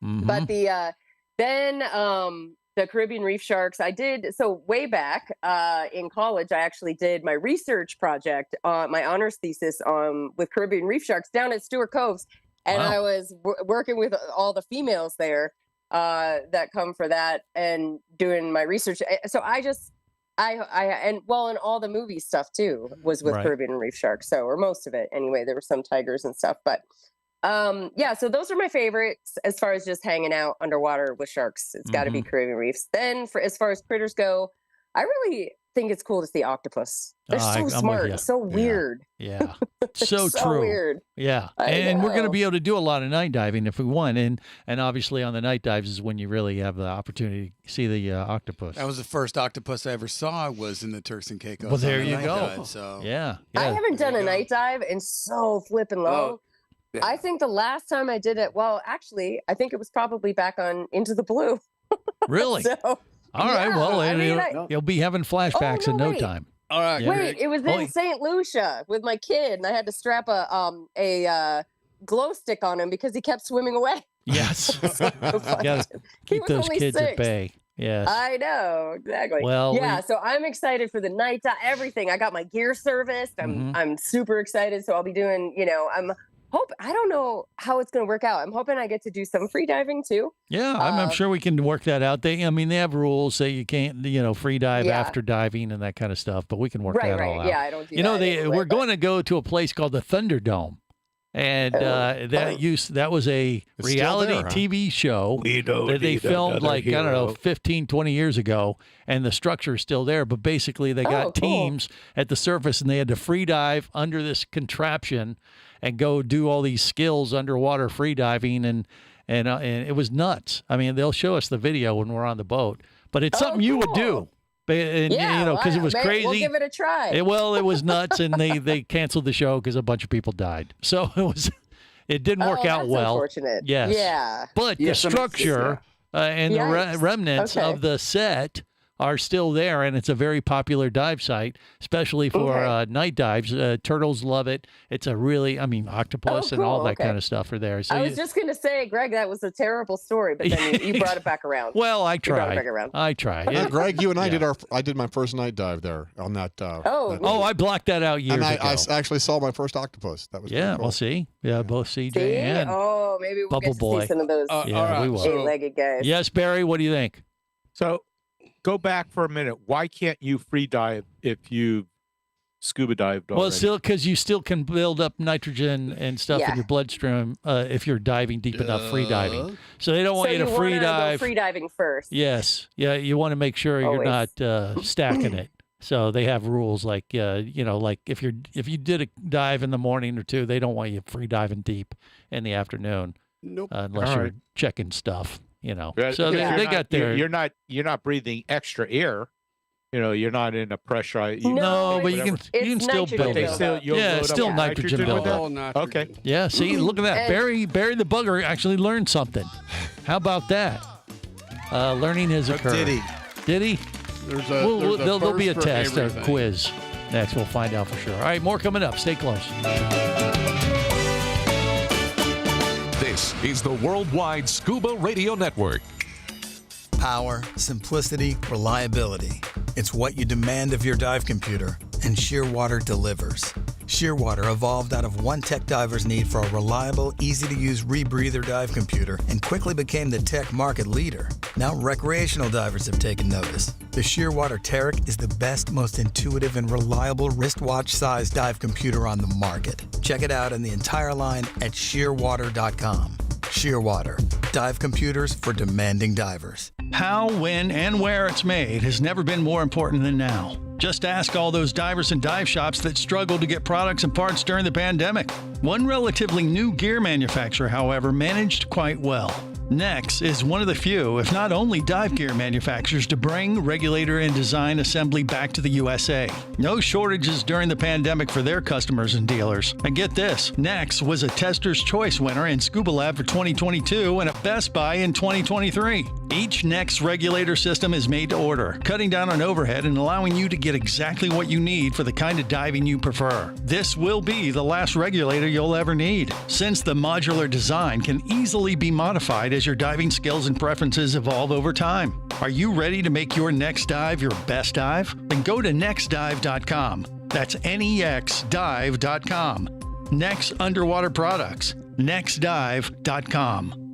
Mhm. But the Caribbean reef sharks, I did. So way back in college, I actually did my research project, my honors thesis with Caribbean reef sharks down at Stewart Coves. And Wow. I was working with all the females there that come for that and doing my research. So and all the movie stuff too was with Right. Caribbean reef sharks. So, or most of it anyway. There were some tigers and stuff, but so those are my favorites as far as just hanging out underwater with sharks. It's got to be Caribbean reefs. Then as far as critters go, I really think it's cool to see octopus. They're so I'm smart with and so weird. Yeah. So so true. weird. Yeah. I And we're going to know. be able to do a lot of night diving if we want. And obviously on the night dives is when you really have the opportunity to see the octopus. That was the first octopus I ever saw was in the Turks and Caicos. Well, there on a you night go. dive, so. Yeah. I Yeah. haven't done a night dive in so flipping long. yeah. I think the last time I did it, well, actually, I think it was probably back on Into the Blue. Really? So, All right. Well, I mean, you'll be having flashbacks in no wait. time. All right. Yeah. Wait, it was in St. Lucia with my kid, and I had to strap a glow stick on him because he kept swimming away. Yes. You got to He keep was those only kids at 6. bay. Yes. I know, exactly. Well, yeah, so I'm excited for the night dive, everything. I got my gear serviced. I'm super excited. So I'll be doing, I don't know how it's going to work out. I'm hoping I get to do some free diving too. Yeah, I'm sure we can work that out. They have rules say you can't, free dive Yeah. after diving and that kind of stuff, but we can work that all out. Yeah, I don't do that anyway, we're but- going to go to a place called the Thunderdome. And that was a It's still reality there, huh? TV show that they filmed 15, 20 years ago, and the structure is still there. But basically, they got teams at the surface, and they had to free dive under this contraption and go do all these skills underwater free diving, and it was nuts. I mean, they'll show us the video when we're on the boat, but it's something you would do. And, because it was crazy. We'll give it a try. It was nuts, and they canceled the show because a bunch of people died. So it didn't work out that's well. Unfortunate. Yes. Yeah. But the structure and the Yikes. remnants Okay. of the set are still there, and it's a very popular dive site, especially for night dives. Turtles love it. It's a really, octopus and all that kind of stuff are there. So I was just going to say, Greg, that was a terrible story, but then you brought it back around. well, I You brought it tried. back around. I tried. Yeah, Greg, you and I I did my first night dive there on that. Oh, I blocked that out years and I ago. actually saw my first octopus. That was Yeah, pretty cool. we'll see. Yeah, both CJ See? and Maybe we'll Bubble get to Boy. see some of those Yeah, we will. eight-legged guys. Yes, Barry, what do you think? So go back for a minute. Why can't you free dive if you scuba dived already? Well, still, because you still can build up nitrogen and stuff in Yeah. your bloodstream if you're diving deep enough, free diving. So they don't want you to free wanna dive. Go free diving first. Yes, yeah, you want to make sure you're Always. not stacking it. So they have rules like like if you did a dive in the morning or two, they don't want you free diving deep in the afternoon. Nope. Unless All you're right. checking stuff. But So you're they not- got their. You're not breathing extra air. You're not in a pressurized. No, but you can it's still nitrogen build buildup. it. Yeah, it's still nitrogen with buildup. that? Okay. Yeah, see, look at that. And- Barry the Bugger actually learned something. How about that? Learning has occurred. Did he? Did he? There'll be a first for test, a everything. quiz. Next, we'll find out for sure. All right, more coming up. Stay close. This is the Worldwide Scuba Radio Network. Power, simplicity, reliability. It's what you demand of your dive computer, and Shearwater delivers. Shearwater evolved out of one tech diver's need for a reliable, easy-to-use rebreather dive computer and quickly became the tech market leader. Now recreational divers have taken notice. The Shearwater Taric is the best, most intuitive, and reliable wristwatch-sized dive computer on the market. Check it out in the entire line at shearwater.com. Shearwater, dive computers for demanding divers. How, when, and where it's made has never been more important than now. Just ask all those divers and dive shops that struggled to get products and parts during the pandemic. One relatively new gear manufacturer, however, managed quite well. Nex is one of the few, if not only, dive gear manufacturers to bring regulator and design assembly back to the USA. No shortages during the pandemic for their customers and dealers. And get this, Nex was a Tester's Choice winner in Scuba Lab for 2022 and a Best Buy in 2023. Each Next regulator system is made to order, cutting down on overhead and allowing you to get exactly what you need for the kind of diving you prefer. This will be the last regulator you'll ever need, since the modular design can easily be modified as your diving skills and preferences evolve over time. Are you ready to make your next dive your best dive? Then go to nextdive.com. That's nexdive.com. Next Underwater Products. nextdive.com.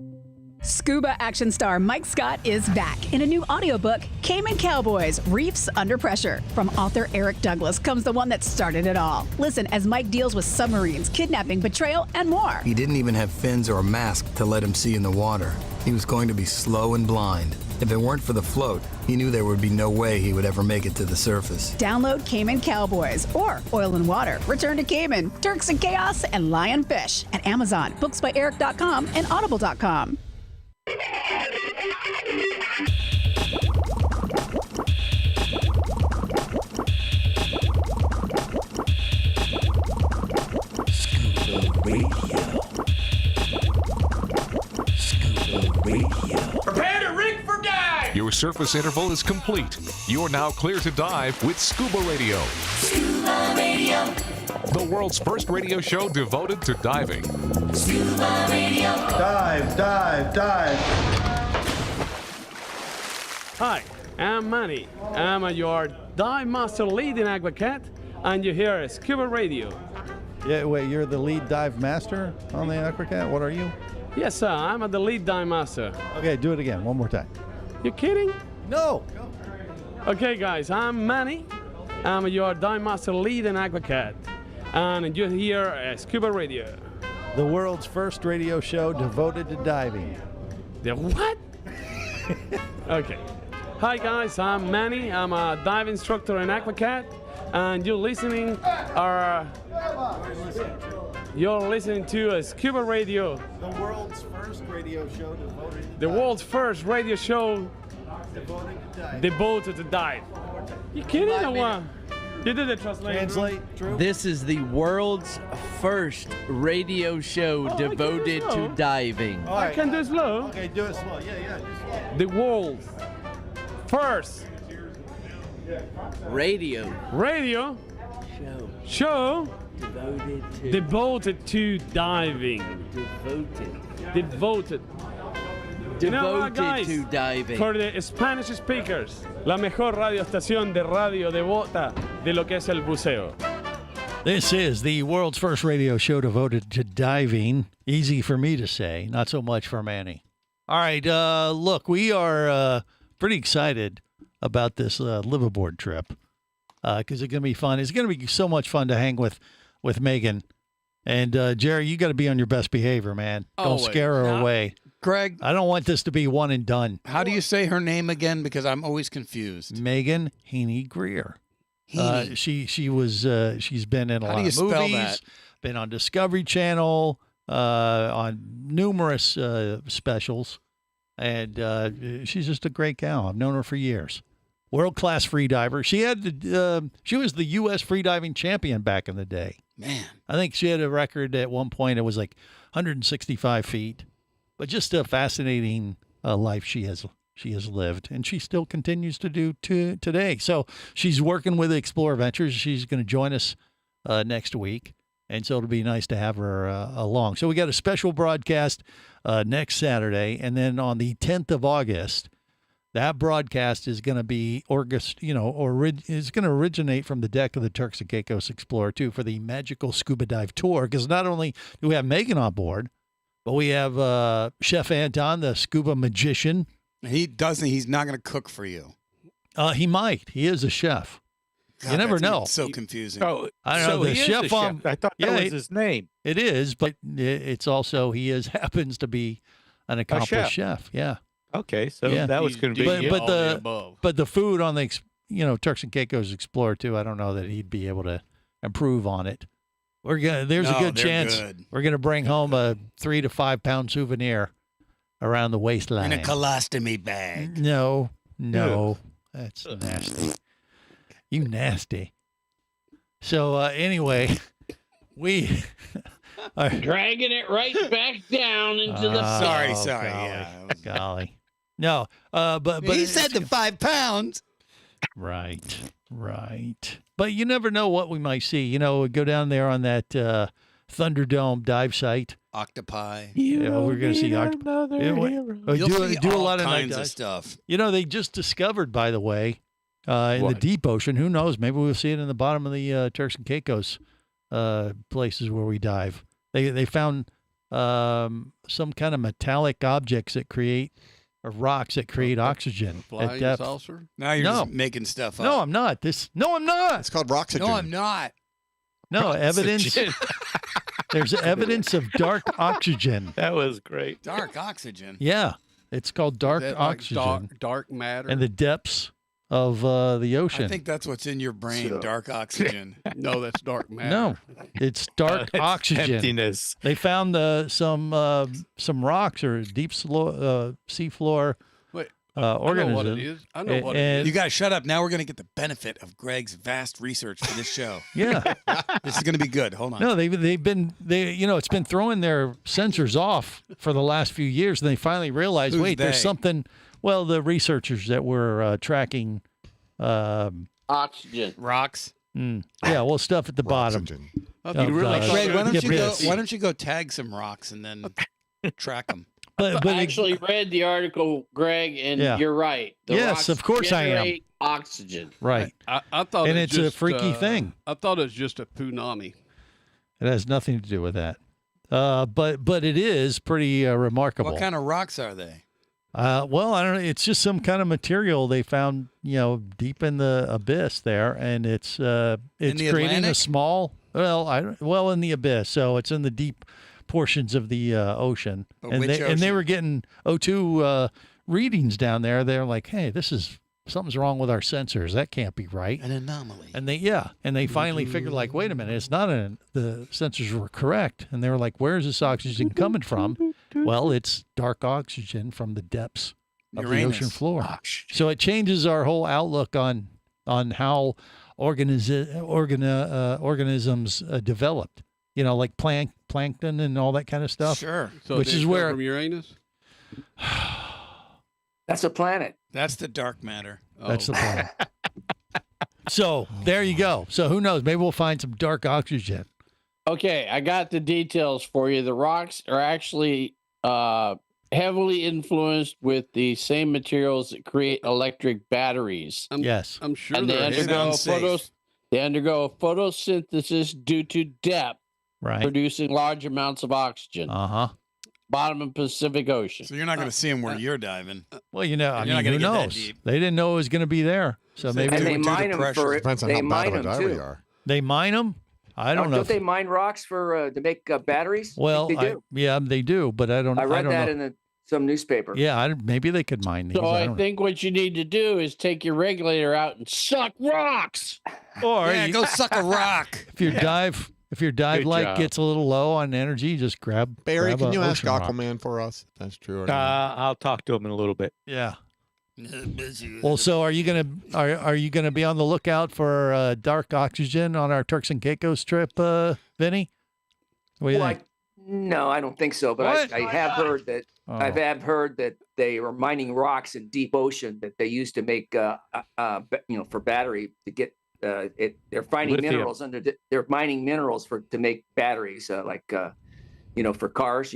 Scuba action star Mike Scott is back in a new audiobook, Cayman Cowboys, Reefs Under Pressure. From author Eric Douglas comes the one that started it all. Listen as Mike deals with submarines, kidnapping, betrayal, and more. He didn't even have fins or a mask to let him see in the water. He was going to be slow and blind. If it weren't for the float, he knew there would be no way he would ever make it to the surface. Download Cayman Cowboys or Oil and Water, Return to Cayman, Turks and Chaos, and Lionfish at Amazon, booksbyeric.com, and audible.com. Prepare to rig for dive! Your surface interval is complete. You're now clear to dive with Scuba Radio. Scuba Radio. The world's first radio show devoted to diving. Scuba Radio. Dive, dive, dive. Hi, I'm Manny. I'm your dive master lead in Aquacat, and you're here at Scuba Radio. Yeah, wait, you're the lead dive master on the Aquacat? What are you? Yes, sir. I'm the lead dive master. Okay, do it again, one more time. You kidding? No. Okay, guys, I'm Manny. I'm your dive master lead in Aquacat, and you're here at Scuba Radio. The world's first radio show devoted to diving. The what? Okay. Hi, guys, I'm Manny. I'm a dive instructor in Aquacat, and you're listening to Scuba Radio. The world's first radio show devoted to The world's first radio show devoted to dive. You kidding or what? You did the translation. True. This is the world's first radio show devoted to diving. I can do it slow. Okay, do it slow. Yeah. The world's first radio show devoted to diving. Devoted. You know what, guys? to diving. For the Spanish speakers, la mejor radio estación de radio devota de lo que es el buceo. This is the world's first radio show devoted to diving. Easy for me to say, not so much for Manny. All right, look, we are pretty excited about this liveaboard trip because it's going to be fun. It's going to be so much fun to hang with Megan. And, Jerry, you got to be on your best behavior, man. Don't scare her away. Greg, I don't want this to be one and done. how do you say her name again? Because I'm always confused. Megan Heaney Greer. Heaney. She's been in a lot do you of spell movies, that? been on Discovery Channel, on numerous specials, and she's just a great gal. I've known her for years. World-class freediver. She was the U.S. freediving champion back in the day. Man. I think she had a record at one point. It was like 165 feet. But just a fascinating life she has lived, and she still continues to do today. So she's working with Explore Ventures. She's going to join us next week, and so it'll be nice to have her along. So we got a special broadcast next Saturday, and then on the 10th of August, that broadcast is going to be is going to originate from the deck of the Turks and Caicos Explorer 2 for the Magical Scuba Dive Tour. Because not only do we have Megan on board, but we have Chef Anton, the scuba magician. He's not going to cook for you. He might. He is a chef. God, you never know. It's so confusing. Oh, I don't know. The chef on. I thought that was his name. It is, but it's also happens to be an accomplished chef. Yeah. Okay, so that was convenient. But the food on the Turks and Caicos Explorer 2, I don't know that he'd be able to improve on it. There's a good chance we're gonna bring home a 3 to 5 pound souvenir around the waistline in a colostomy bag. No, that's nasty. You nasty. So anyway, we are dragging it right back down into the. Sorry. Yeah. Golly. No, but he said the 5 pounds. Right. But you never know what we might see. You know, go down there on that Thunderdome dive site. Octopi. We're going to see octopi. You'll see do a all lot of night kinds of dives. stuff. You know, they just discovered, by the way, in the deep ocean. Who knows? Maybe we'll see it in the bottom of the Turks and Caicos places where we dive. They found some kind of metallic objects that create, or rocks that create oxygen at Flying depth. saucer? Now you're just making stuff up. No, I'm not. No, I'm not. It's called roxygen. No, I'm not. No, evidence. There's evidence of dark oxygen. That was great. Dark oxygen. Yeah, it's called dark Is that like oxygen dark matter. in the depths of the ocean. I think that's what's in your brain, dark oxygen. No, that's dark matter. No, it's dark It's oxygen. emptiness. They found some rocks or deep sea floor Wait, organisms. I know what it is. I know what it is. You got to shut up. Now we're going to get the benefit of Greg's vast research for this show. Yeah, This is going to be good. Hold on. no, they've been it's been throwing their sensors off for the last few years, and they finally realized, Who's wait, there's they? something. Well, the researchers that were tracking. Oxygen. Rocks. Yeah, well, stuff at the bottom. Roxygen. Greg, Debris. why don't you go tag some rocks and then track them? But I actually read the article, Greg, and Yeah. you're right. The Yes, rocks of course I am. generate oxygen. Right. I thought And it it's a just, freaky thing. I thought it was just a punani. It has nothing to do with that. But it is pretty remarkable. What kind of rocks are they? Well, I don't know. It's just some kind of material they found, deep in the abyss there, and it's the creating a Atlantic? small. In the abyss, so it's in the deep portions of the ocean, But and which they ocean? were getting O2 readings down there. They're like, hey, something's wrong with our sensors. That can't be right. An anomaly. And they finally figured, like, wait a minute, it's not the sensors were correct. And they were like, where's this oxygen coming from? Well, it's dark oxygen from the depths of the ocean floor. So it changes our whole outlook on how organisms developed. Like plankton and all that kind of stuff. Sure. So which they is come where from Uranus. That's a planet. That's the dark matter. That's the planet. So there you go. So who knows? Maybe we'll find some dark oxygen. Okay, I got the details for you. The rocks are actually heavily influenced with the same materials that create electric batteries. Yes. I'm sure And they they're undergo photosynthesis due to depth, Right. producing large amounts of oxygen. Bottom of Pacific Ocean. So you're not going to see them where you're diving. Well, You're not who gonna get that knows? deep. They didn't know it was going to be there. So maybe And they mine them for it. Depends on They how bad mine of a them diver too. you are. they mine them. I don't know. Don't they mine rocks for to make batteries? Well, they do. they do, but I don't. I read don't that know. in some newspaper. Yeah, maybe they could mine these. So I don't think what you need to do is take your regulator out and suck rocks. know. Or Yeah, go suck a rock. if your dive Good light job. gets a little low on energy, just grab. Barry, grab can a you ask ocean rock. Aquaman for us? If that's true or not. I'll talk to him in a little bit. Yeah. Well, so are you gonna be on the lookout for dark oxygen on our Turks and Caicos trip, Vinny? What do you Well, think? no, I don't think so. But What? I have heard that Oh. I have heard that they are mining rocks in deep ocean that they use to make for battery to get They're finding Lithium. minerals they're mining minerals to make batteries for cars.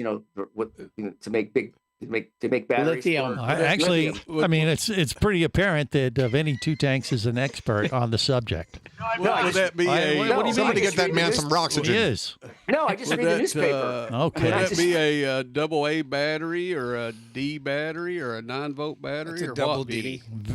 To make batteries. Lithium. Actually, lithium. I mean, it's pretty apparent that Vinny Two Tanks is an expert on the subject. Would that be What do you mean? Somebody get that man some He roxygen. is. No, I just Would read the that, newspaper. Okay. Would I that just- be a double A battery or a D battery or a 9-volt battery? That's a or double what, D. Vinny?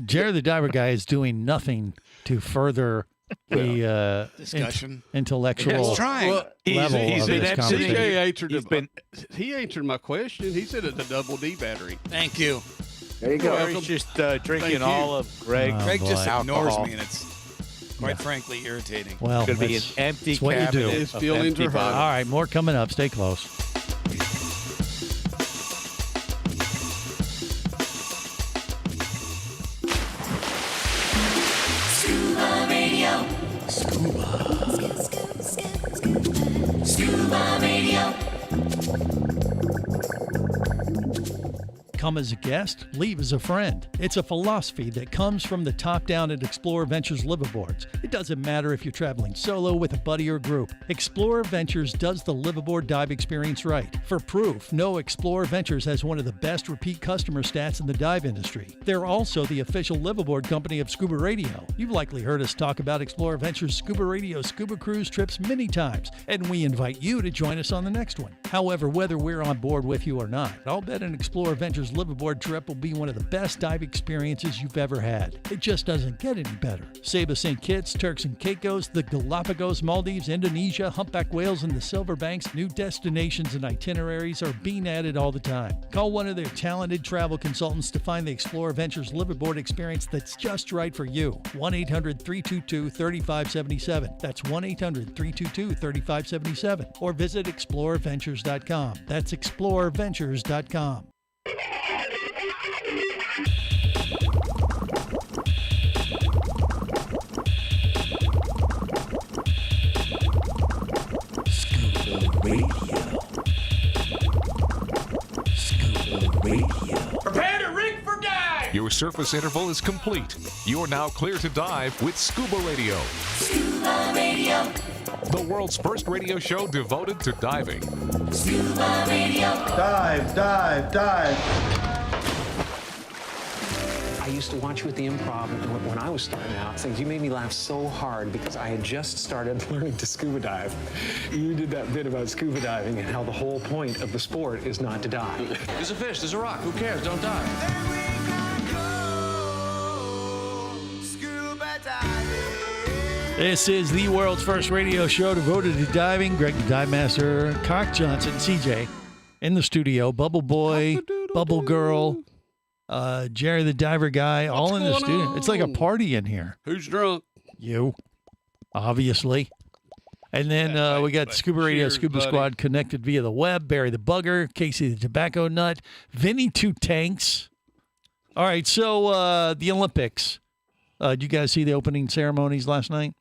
Jerry the Diver Guy is doing nothing to further the Discussion. intellectual He's trying. level he's of been this absolutely- conversation. CJ answered He's been- he answered my question. He said it's a double D battery. Thank you. There you go. Gary's just drinking you. all of Greg. Oh, Greg just boy. ignores Alcohol. me, and it's quite frankly irritating. Well, It's going to be an that's- empty that's what you do. cabinet His of feelings empty are hurt. bottles. all right, more coming up. Stay close. Scuba Radio. Scuba Radio. Come as a guest, leave as a friend. It's a philosophy that comes from the top down at Explorer Ventures liveaboards. It doesn't matter if you're traveling solo, with a buddy, or group. Explorer Ventures does the liveaboard dive experience right. For proof, know Explorer Ventures has one of the best repeat customer stats in the dive industry. They're also the official liveaboard company of Scuba Radio. You've likely heard us talk about Explorer Ventures Scuba Radio scuba cruise trips many times, and we invite you to join us on the next one. However, whether we're on board with you or not, I'll bet an Explorer Ventures liveaboard trip will be one of the best dive experiences you've ever had. It just doesn't get any better. Saba St. Kitts, Turks and Caicos, the Galapagos, Maldives, Indonesia, humpback whales, and the Silver Banks, new destinations and itineraries are being added all the time. Call one of their talented travel consultants to find the Explorer Ventures liveaboard experience that's just right for you. 1-800-322-3577. That's 1-800-322-3577. Or visit explorerventures.com. That's explorerventures.com. Prepare to rig for dive! Your surface interval is complete. You're now clear to dive with Scuba Radio. Scuba Radio. The world's first radio show devoted to diving. Scuba Radio. Dive, dive, dive. I used to watch you at the Improv when I was starting out. Things you made me laugh so hard because I had just started learning to scuba dive. You did that bit about scuba diving and how the whole point of the sport is not to dive. There's a fish, there's a rock. Who cares? Don't dive. This is the world's first radio show devoted to diving. Greg the Dive Master, Cock Johnson, CJ in the studio, Bubble Boy, Bubble Girl, Jerry the Diver Guy, all in the studio. It's like a party in here. Who's drunk? You, obviously. And then we got Scuba Radio, Cheers, Scuba buddy. Squad connected via the web. Barry the Bugger, Casey the Tobacco Nut, Vinny Two Tanks. All right, so the Olympics. Did you guys see the opening ceremonies last night?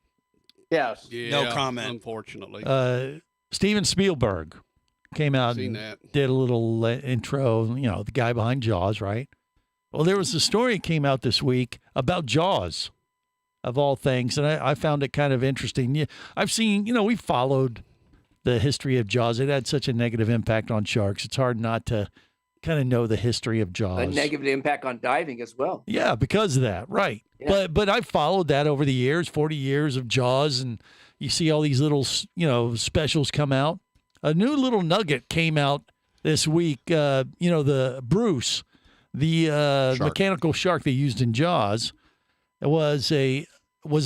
Yes. No comment. Unfortunately. Steven Spielberg came out Seen and that. did a little intro, you know, the guy behind Jaws, right? Well, there was a story that came out this week about Jaws, of all things, and I found it kind of interesting. Yeah, I've seen, you know, we followed the history of Jaws. It had such a negative impact on sharks. It's hard not to kind of know the history of Jaws. A negative impact on diving as well. Yeah, because of that, right. Yeah. But I've followed that over the years, 40 years of Jaws, and you see all these little, you know, specials come out. A new little nugget came out this week, you know, the Bruce, the mechanical shark they used in Jaws, was a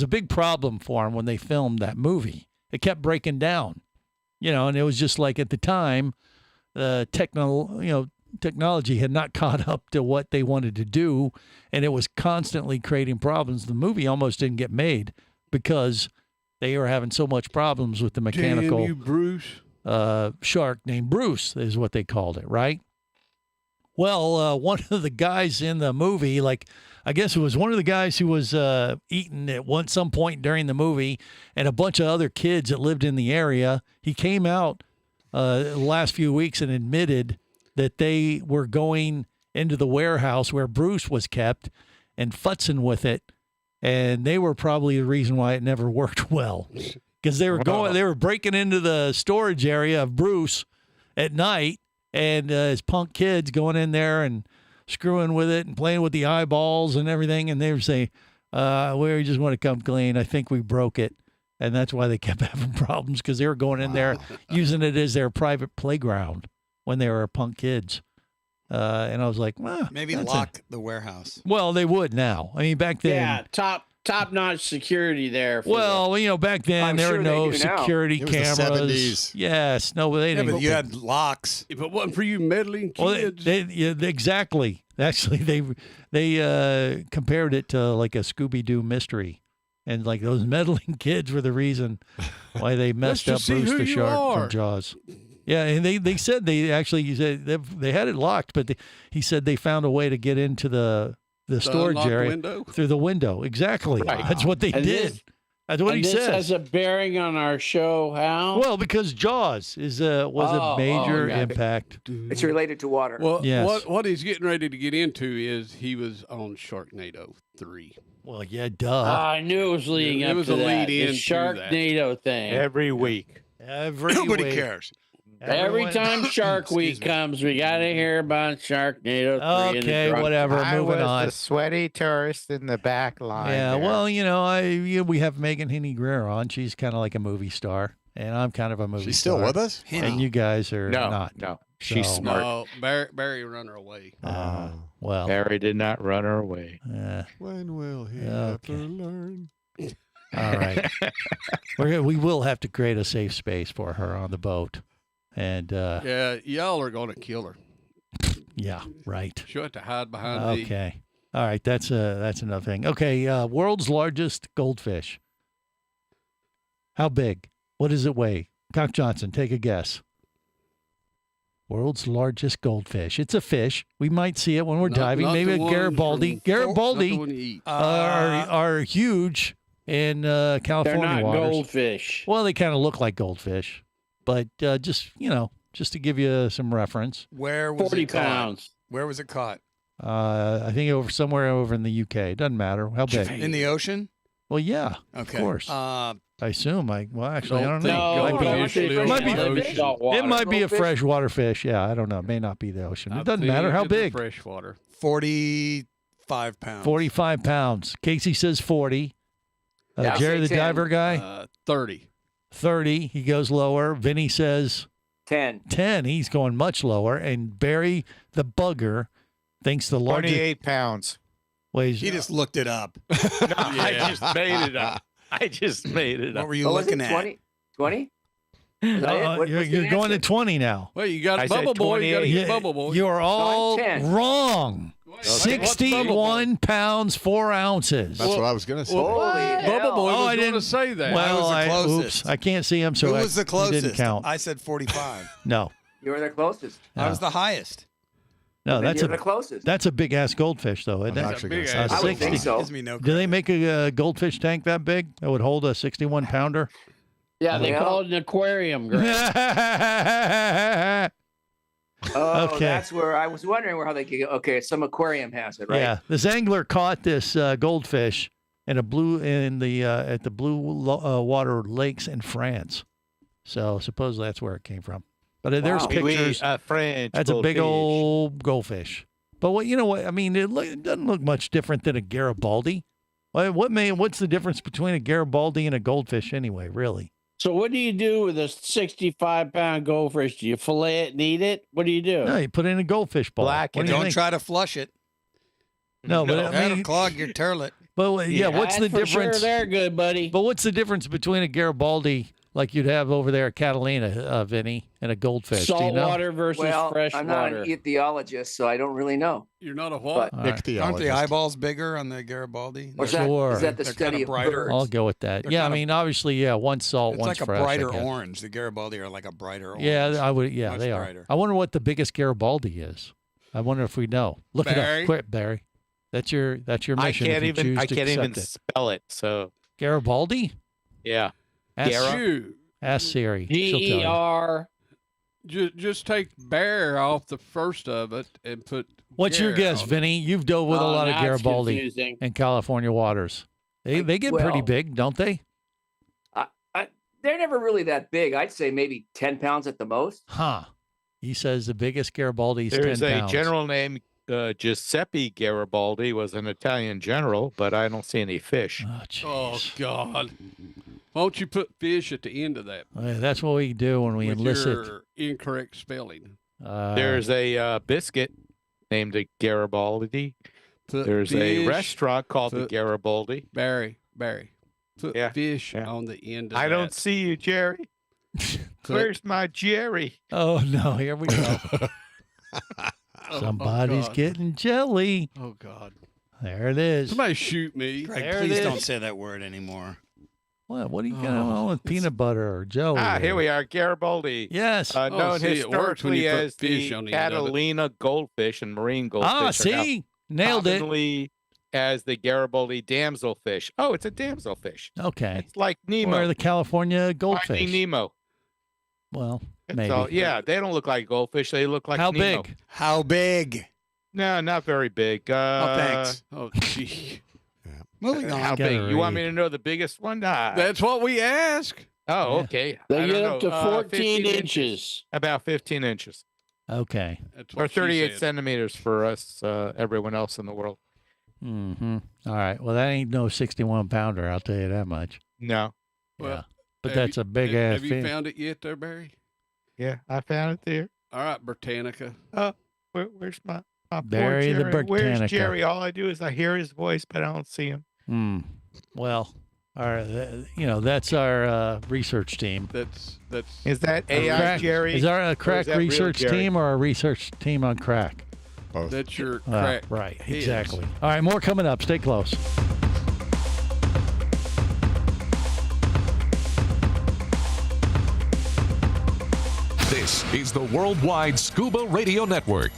big problem for him when they filmed that movie. It kept breaking down, you know, and it was just like at the time, technology had not caught up to what they wanted to do, and it was constantly creating problems. The movie almost didn't get made because they were having so much problems with the mechanical Damn you, Bruce. Shark named Bruce is what they called it, right? Well, one of the guys in the movie, like I guess it was one of the guys who was eaten at some point during the movie, and a bunch of other kids that lived in the area. He came out the last few weeks and admitted that they were going into the warehouse where Bruce was kept and futzing with it, and they were probably the reason why it never worked well, because they were breaking into the storage area of Bruce at night, and his punk kids going in there and screwing with it and playing with the eyeballs and everything, and they were saying, "We just want to come clean. I think we broke it." And that's why they kept having problems, because they were going in there using it as their private playground when they were punk kids. And I was like, well, maybe lock the warehouse. Well, they would now. I mean, back then. Yeah, top-notch security there. Well, you know, back then there were no security cameras. It was the 70s. Yes, no, but they didn't. But you had locks. If it wasn't for you meddling kids. Well, exactly. Actually, they compared it to like a Scooby-Doo mystery. And like those meddling kids were the reason why they messed up Bruce the Shark from Jaws. Yeah, and they said they actually said they had it locked, but he said they found a way to get into the storage area window? through the window. Exactly, Right. That's what they did. That's what And he this says. has a bearing on our show. How? Well, because Jaws was a major impact. It's related to water. Well, Yes. what he's getting ready to get into is he was on Sharknado 3. Well, yeah, duh. I knew it was leading It up was to a that. lead The in to that. Sharknado thing. Every week. Nobody week. cares. Every time Shark Week comes, we got to hear about Sharknado 3. Okay, whatever. I Moving was on. the sweaty tourist in the back line. Yeah, there. well, we have Megan Henny-Greer on. She's kind of like a movie star, and I'm kind of a movie She's star. still with us? And you guys are not. No, she's So- smart. No, Barry run her away. Well, Barry did not run her away. When will he Okay. ever learn? all right. We will have to create a safe space for her on the boat. And Yeah, y'all are going to kill her. yeah, right. She'll have to hide behind me. Okay. All right, that's another thing. Okay, world's largest goldfish. How big? What does it weigh? Cock Johnson, take a guess. World's largest goldfish. It's a fish. We might see it when we're diving. Not Maybe the a one Garibaldi. from- not the Garibaldi one you eat. are huge in California They're not waters. goldfish. Well, they kind of look like goldfish, but just to give you some reference. Where was 40 it caught? pounds. Where was it caught? I think somewhere over in the UK. Doesn't matter how big. In the ocean? Well, yeah, Okay. of course. I assume. I don't think know. goldfish It might be, live might be, in the ocean. it might be a Goldfish? freshwater fish. Yeah, I don't know. It may not be the ocean. I It doesn't think matter how it's in the big. Freshwater. 45 pounds. 45 pounds. Casey says 40. Yeah, I'll Jerry, say the 10. diver guy, 30. 30. He goes lower. Vinny says 10. 10. He's going much lower. And Barry, the bugger, thinks the largest 28 pounds. weighs. He just looked it up. I just made it up. What were you What was looking it? at? 20? 20? Is that it? What- you're what's the going to answer? 20 now. Well, you got I said Bubble Boy. You got to 28. get Bubble Boy. You are all 10. wrong. What's Bubble 61 pounds, 4 ounces. That's what I was going to say. Holy Bubble hell. Boy Oh, was I going to didn't- say that. Well, was the closest? oops, I can't see him, so Who was the he closest? didn't count. I said 45. No, You were the closest. I was the highest. no, Then that's you're the closest. that's a big ass goldfish, though, isn't I'm it? actually big going to ass. say I would think 60. so. Gives me no Do they credit. make a goldfish tank that big that would hold a 61 pounder? Yeah, they Yeah. call it an aquarium, Greg. Oh, Okay. that's where I was wondering how they could. Okay, some aquarium has it, right? Yeah, this angler caught this goldfish at the blue water lakes in France. So supposedly that's where it came from. But there's Wow. pictures. French That's a big goldfish. old goldfish. But what I mean, it doesn't look much different than a Garibaldi. What's the difference between a Garibaldi and a goldfish anyway? Really? So what do you do with a 65-pound goldfish? Do you fillet it and eat it? What do you do? No, you put it in a goldfish bowl. Black What and do you Don't think? try to flush it. No, but I That'll mean, clog your turlet. but yeah, what's the That's for sure difference? they're good, buddy. But what's the difference between a Garibaldi like you'd have over there at Catalina, Vinny, and a goldfish? Do you know? Saltwater versus Well, fresh I'm not water. an ichthyologist, so I don't really know. You're not a what? All right. Aren't the Ichthyologist. eyeballs bigger on the Garibaldi? What's Sure. that? Is that the They're study kinda of brighter. birds? I'll go with that. They're Yeah, I kinda- mean, obviously, yeah, one's salt, It's one's like a fresh. I brighter guess. orange. The Garibaldi are like a brighter orange. Yeah, I would. Yeah, Much they brighter. are. I wonder what the biggest Garibaldi is. I wonder if we know. Look it Barry? up, quick, Barry. That's your I mission. can't if you even. choose I to can't even accept it. spell it. So Garibaldi. yeah. Ask, Gara? Shoot. ask Siri. She'll tell you. GER. Just take bear off the first of it and put. What's your Gare guess, on it. Vinny? You've dove with a Oh, lot of now it's Garibaldi confusing. in California waters. They get pretty well- big, don't they? They're never really that big. I'd say maybe 10 pounds at the most. Huh. He says the biggest Garibaldi is There's 10 a pounds. general named Giuseppe Garibaldi, was an Italian general, but I don't see any fish. Oh, jeez. Oh God! Why don't you put fish at the end of that? That's what we do when we with enlist it. your incorrect spelling. There's a biscuit named the Garibaldi. Put There's fish, a restaurant called the put- Garibaldi. Barry. Put Yeah, fish yeah. on the end of I that. don't see you, Jerry. Where's my Jerry? Oh no! Here we go. Oh, Somebody's God. getting jelly. Oh God! There it is. Somebody shoot me. Greg, There it please is. don't say that word anymore. What are you going on with peanut butter or jelly? Here we are, Garibaldi. Yes. Known see, it works when you historically put as fish the on the end of it. Catalina goldfish and marine goldfish. Ah, are now see? Nailed it. commonly as the Garibaldi damselfish. Oh, it's a damselfish. Okay. It's like Nemo. Or the California Finding goldfish. Nemo. Well, That's maybe. all. Yeah, they don't look like goldfish. They look like How Nemo. big? How big? No, not very big. Oh, thanks. Oh, gee. Moving on. How Gotta big? You want read. me to know the biggest one? Nah. That's what we ask. Oh, Yeah. okay. They I get don't up to know. 14 15 inches. About 15 inches. Okay. That's Or what she 38 said. centimeters for us, everyone else in the world. Mm-hmm. All right. Well, that ain't no 61-pounder. I'll tell you that much. No. Well, Yeah. But have that's you- a big ass Have you fish. found it yet, there, Barry? Yeah, I found it there. All right, Britannica. Where's my poor Barry the Jerry? Where's Britannica. Jerry? All I do is I hear his voice, but I don't see him. Well, that's our research team. That's Is that AI Crack- Jerry? Is our Or crack is that real research Jerry? team or a research team on crack? Both. that's your crack. Right, heads. exactly. All right, more coming up. Stay close. This is the Worldwide Scuba Radio Network.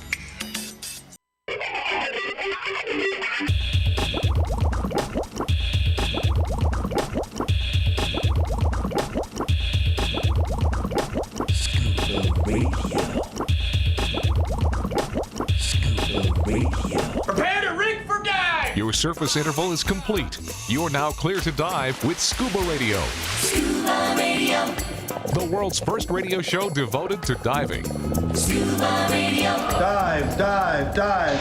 Prepare to rig for dive! Your surface interval is complete. You're now clear to dive with Scuba Radio, Scuba Radio. the world's first radio show devoted to diving. Scuba Radio. Dive, dive, dive.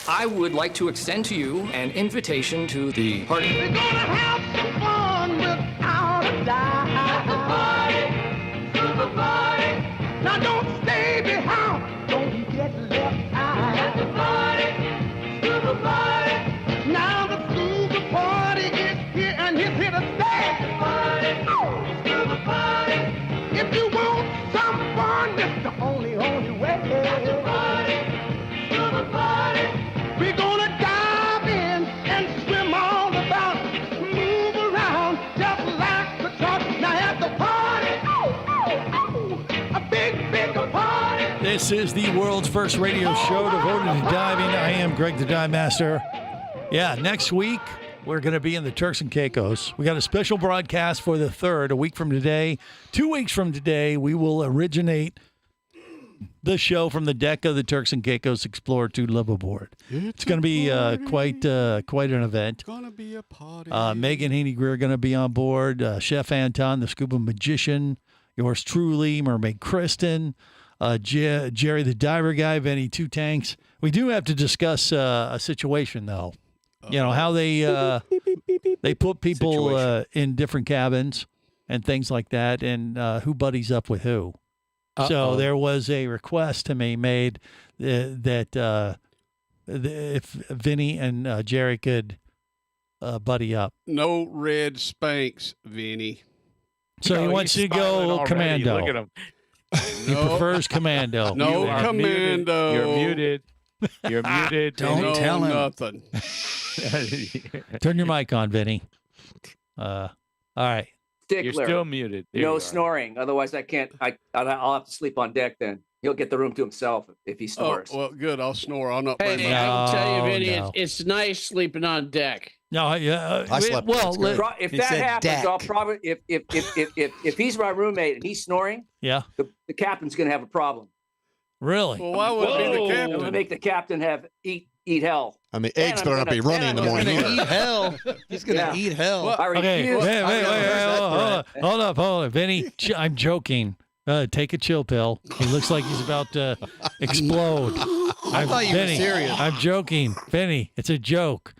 I would like to extend to you an invitation to the party. We're gonna have some fun without a dive. At the party, scuba party. Now don't stay behind, don't get left out. At the party, scuba party. Now the scuba party is here and he's here to stay. At the party, scuba party. If you want some fun, that's the only way. At the party, scuba party. We're gonna dive in and swim all about, move around just like the truck. Now at the party, a big party. This is the world's first radio show devoted to diving. I am Greg the Dive Master. Yeah, next week we're going to be in the Turks and Caicos. We got a special broadcast for the 3rd, a week from today. 2 weeks from today, we will originate the show from the deck of the Turks and Caicos Explorer 2 liveaboard. It's going to be quite an event. It's gonna be a party. Megan Heaney-Greer going to be on board. Chef Anton, the scuba magician. Yours truly, Mermaid Kristen. Jerry the diver guy, Vinny Two Tanks. We do have to discuss a situation, though. You know, how they put people in different cabins and things like that, and who buddies up with who. So there was a request to me made that if Vinny and Jerry could buddy up. No red spanks, Vinny. So he wants to go commando. Look at him. He prefers commando. No You are commando. You're muted. You're muted. Don't no, tell him. nothing. Turn your mic on, Vinny. All right. Stickler. You're still muted. There you No are. snoring. Otherwise, I can't. I'll have to sleep on deck then. He'll get the room to himself if he Oh, snores. well, good. I'll snore. I'll not bring Hey, my. I will tell you, No, Vinny, no. it's nice sleeping on deck. No, yeah. I slept. Well, It's good. If It that said happens, deck. I'll probably if he's my roommate and he's snoring, yeah. the captain's gonna have a problem. Really? Well, why would it be the It would captain? make the captain have eat hell. And the eggs I'm better not gonna- be running in the and I'm morning He's gonna either. eat hell. He's gonna Yeah. eat hell. Well, I Okay, refuse. hold up, Vinny. I'm joking. Take a chill pill. He looks like he's about to explode. I thought you were Vinny, serious. I'm joking, Vinny. It's a joke.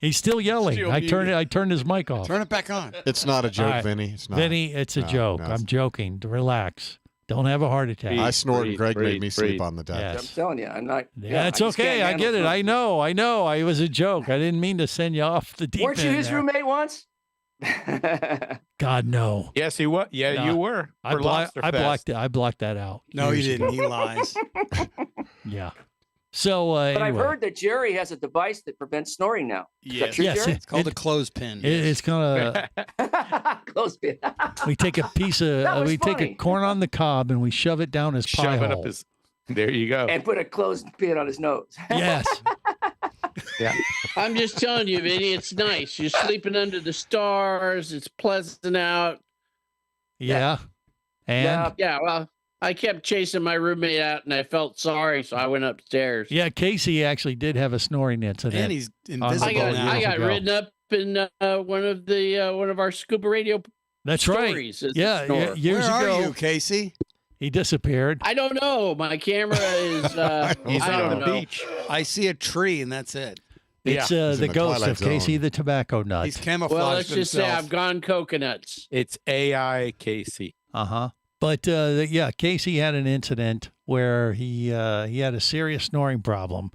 He's still yelling. Still I turned his mic off. Turn it back on. It's not a joke, All right. Vinny. It's not. Vinny, it's a No, joke. no, I'm joking. Relax. Don't have a heart attack. I snored and Greg made me sleep breathe. on the deck. Yes. I'm telling you, I'm not. Yeah, it's I just okay. can't I get it. handle I know. It was a joke. I didn't mean to send you off the deep Weren't you end his there. roommate once? God, no. Yes, he was. Yeah, No. you were. I for blocked Lobsterfest. I blocked that out. No, you years ago. didn't. He lies. Yeah. So But anyway, I've heard that Jerry has a device that prevents snoring now. Is that Yes. true, Yes, Jerry? It's called a clothespin. it's gonna. Close bit. We take a piece of That was we take a funny. corn on the cob and we shove it down his pie Shove it hole. up his. There you go. and put a clothespin on his nose. Yes. Yeah. I'm just telling you, Vinny, it's nice. You're sleeping under the stars. It's pleasant out. Yeah. And Yeah, well, I kept chasing my roommate out, and I felt sorry, so I went upstairs. yeah, Casey actually did have a snoring incident. And he's on invisible the boat now. I years got ago. ridden up in one of our Scuba Radio That's right. stories. as a Yeah, snorer. years Where ago, are you, Casey? he disappeared. I don't know. My camera is. He's I on don't the know. beach. I see a tree, and that's it. It's He's the in the ghost Twilight of Casey Zone. the tobacco nut. He's camouflaged Well, let's just say himself. I've gone coconuts. It's AI Casey. Uh-huh. But yeah, Casey had an incident where he had a serious snoring problem,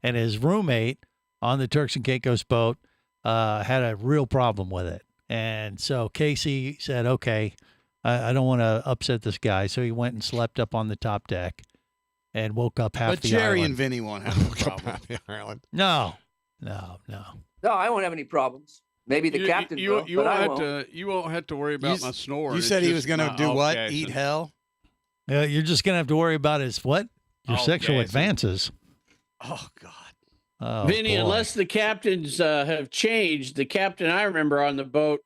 and his roommate on the Turks and Caicos boat had a real problem with it. And so Casey said, okay, I don't want to upset this guy. So he went and slept up on the top deck and woke up half But the Jerry island. and Vinny won't have a problem. No. No, I won't have any problems. Maybe the captain will, you but won't I have won't. to. You won't have to worry about You- my snoring. You It's said he just was going to my do what? outgassing. Eat hell? You're just going to have to worry about his what? Your sexual Outgassing. advances. Oh, God. Oh, Vinny, boy. unless the captains have changed, the captain I remember on the boat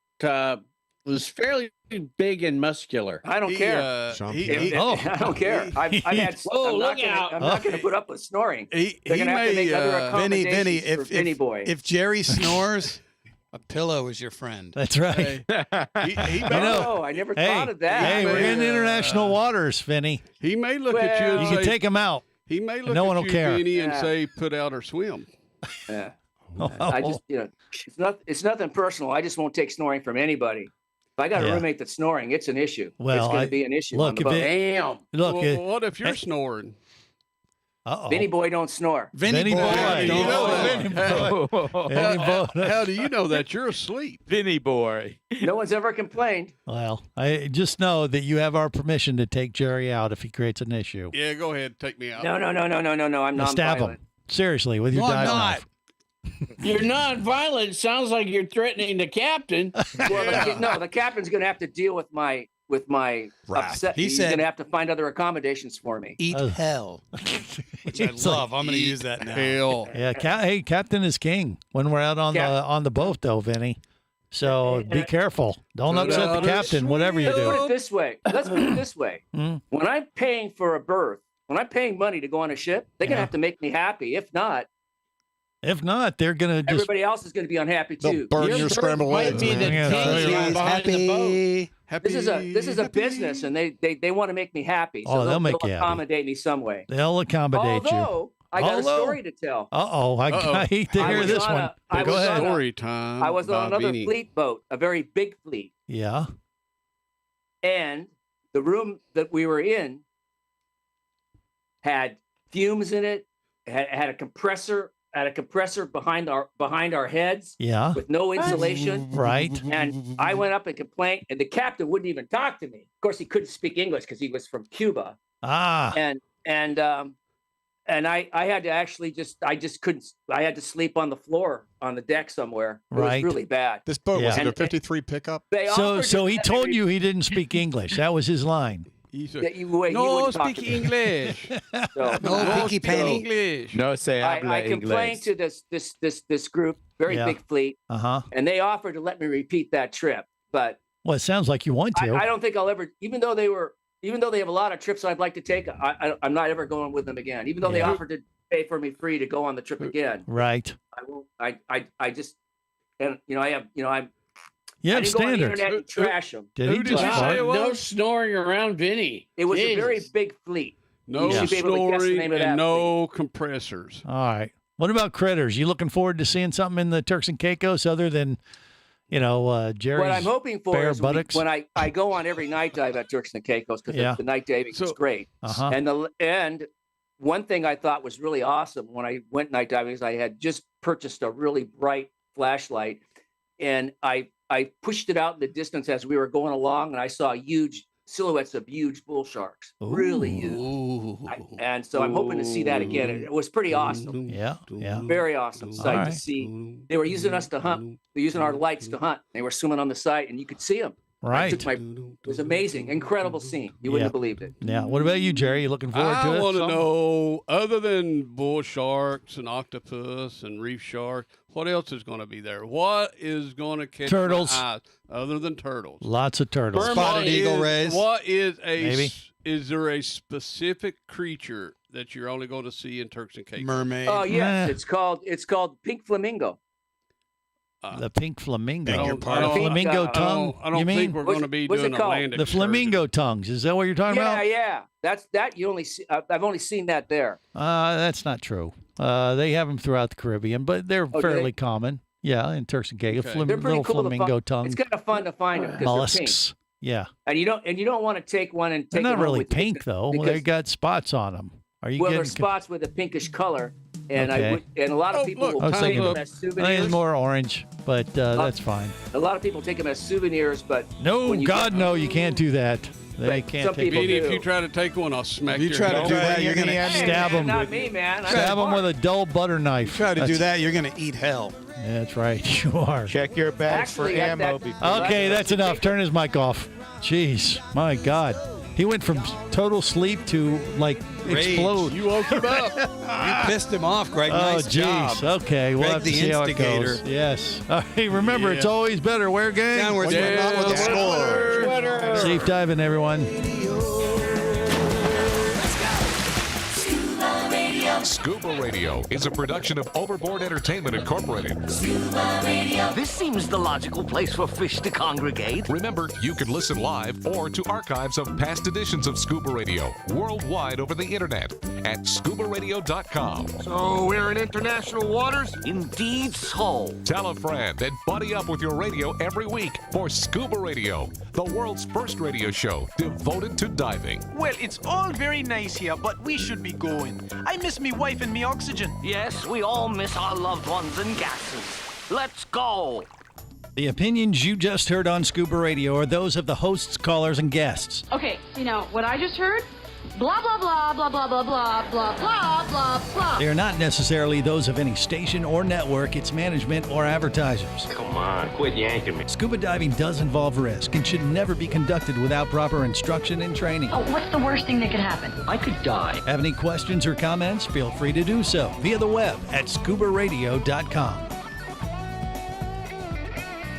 was fairly big and muscular. I don't care. I don't care. I've had. Oh, I'm not look gonna, out. I'm not going to put up with snoring. They're going to have to may, make other Vinny, accommodations for Vinny Boy. if Jerry snores, a pillow is your friend. That's right. Oh, I never thought of that. Hey, we're in international waters, Vinny. He may look at you. And You say, can take him out. He may look No one at will you, care. Vinny, and Yeah. say, "Put out or swim." Yeah. Oh. I just, it's nothing personal. I just won't take snoring from anybody. If I got a Yeah. roommate that's snoring, it's an issue. Well, it's going I- to be an issue. look, on the if boat. it- Damn. Look, Well, what if you're snoring? uh-oh. Vinny Boy don't snore. Vinny, boy, How do you know that? Vinny boy. Vinny boy. How do you know that you're asleep? Vinny boy. No one's ever complained. Well, I just know that you have our permission to take Jerry out if he creates an issue. Yeah, go ahead, take me out. No. I'm Now not stab him. violent. Seriously, with your No, I'm dive not. knife. You're non-violent. Sounds like you're threatening the captain. Well, the captain's going to have to deal with my Wrath. upset. He He's said- going to have to find other accommodations for me. Eat hell, which I It's like, love. I'm going to use that now. Hell. Yeah, hey, Captain is king when we're out on the boat, though, Vinny. So be careful. Don't upset the captain, whatever you Let's put do. it this way. Let's put it this way. Hmm? When I'm paying for a berth, when I'm paying money to go on a ship, they're going to have to make me happy. If not, They're going to just. everybody else is going to be unhappy They'll too. burn your scrambled might eggs, be the man. Yeah, king throw your- behind the boat. Happy. This is a business, and they want to make me happy. So Oh, they'll make you happy. accommodate me some way. They'll accommodate you. Although I got a story to tell. Uh-oh. I hate to I hear was this on one. a- I Go was ahead. on a- Story time. I was on by another Vinny. fleet boat, a very big fleet, Yeah. and the room that we were in had fumes in it. Had a compressor. Had a compressor behind our heads. Yeah. With no insulation. Right. And I went up and complained, and the captain wouldn't even talk to me. Of course, he couldn't speak English because he was from Cuba. Ah. And I had to actually I just couldn't. I had to sleep on the floor on the deck somewhere. It Right. was really bad. This boat was Yeah. it a 53 pickup? They So offered so to he let told me- you he didn't speak English. That was his line. He said, that you wait. no, you wouldn't talk speak to me. English. So, No, Pinky speak Penny. English. No se habla I complained inglés. to this group, very Yeah. big fleet, Uh-huh. and they offered to let me repeat that trip. But Well, it sounds like you want to. I don't think I'll ever, even though they have a lot of trips I'd like to take, I'm not ever going with them again. Even though they Yeah. offered to pay for me free to go on the trip again, Right. I won't. I just, and I'm. You I have didn't go on the standards. internet and trash them. Did he Who did just you fart? say it was? No snoring around Vinny. It was a very Jesus. big fleet. No You should be able to guess the snoring name of that and no compressors. All right. What about critters? You looking forward to seeing something in the Turks and Caicos other than, Jerry's What I'm hoping for bear is buttocks? when I go on every night dive at Turks and Caicos because Yeah. the night diving is great. Uh-huh. And one thing I thought was really awesome when I went night diving is I had just purchased a really bright flashlight, and I pushed it out in the distance as we were going along, and I saw huge silhouettes of huge bull sharks, really huge. And so I'm hoping to see that again. It was pretty awesome. Yeah. Yeah. Very awesome sight All to right. see. They were using us to hunt. They're using our lights to hunt. They were swimming on the site, and you could see them. Right. It was amazing, incredible scene. You wouldn't have believed it. Yeah. What about you, Jerry? You looking forward to it? I want to know, other than bull sharks and octopus and reef shark, what else is going to be there? What is going to catch Turtles. my eyes other than turtles? Lots of turtles. Spotted eagle rays. What is Maybe. Is there a specific creature that you're only going to see in Turks and Caicos? Mermaid. Oh yes, Nah. it's called pink flamingo. The pink flamingo. Beg your The pardon. flamingo tongue. I don't you think mean we're going to be what's doing it a called? land the excursion. flamingo tongues? Is that what you're talking about? Yeah. That's that you only see. I've only seen that there. That's not true. They have them throughout the Caribbean, but they're do fairly they? common. Yeah, in Turks and Caicos, Okay. They're pretty little cool. flamingo tongue It's kind of fun to find them because mollusks. Yeah, they're pink. And you don't want to take one and they're take not it home really with you pink though. because- They got spots on them. Are you well, getting? there's spots with a pinkish color, and Okay. and a lot of Oh, people look, will I was take thinking- them as I think souvenirs. it's more orange, but that's fine. A lot of people take them as souvenirs, but No, when you God, no, you can't do that. They But can't some take people Beanie, do. if you try to take one, I'll smack If you your try to head do off. that, you're going to Stab them. Not me, man. Stab them with a dull butter knife. try to do that, you're going to eat hell. That's right. You are. Check your bags Actually, for at ammo that- before. Okay, that's enough. Turn his mic off. Jeez, my God. He went from total sleep to like Rage. explode. You woke him up. You pissed him off, Greg. Oh, Nice job. jeez. Okay, we'll Greg have to the see how it instigator. goes. Yes. Hey, remember, it's always better. Wear gang. Downwards, Yeah, not with a score. Safe diving, everyone. Scuba Radio is a production of Overboard Entertainment Incorporated. This seems the logical place for fish to congregate. Remember, you can listen live or to archives of past editions of Scuba Radio worldwide over the internet at ScubaRadio.com. So we're in international waters? Indeed so. Tell a friend and buddy up with your radio every week for Scuba Radio, the world's first radio show devoted to diving. Well, it's all very nice here, but we should be going. I miss me wife and me oxygen. Yes, we all miss our loved ones and gases. Let's go. The opinions you just heard on Scuba Radio are those of the hosts, callers, and guests. Okay, what I just heard? Blah, blah, blah, blah, blah, blah, blah, blah, blah, blah, blah. They are not necessarily those of any station or network, its management, or advertisers. Come on, quit yanking me. Scuba diving does involve risk and should never be conducted without proper instruction and training. Oh, what's the worst thing that could happen? I could die. Have any questions or comments? Feel free to do so via the web at ScubaRadio.com.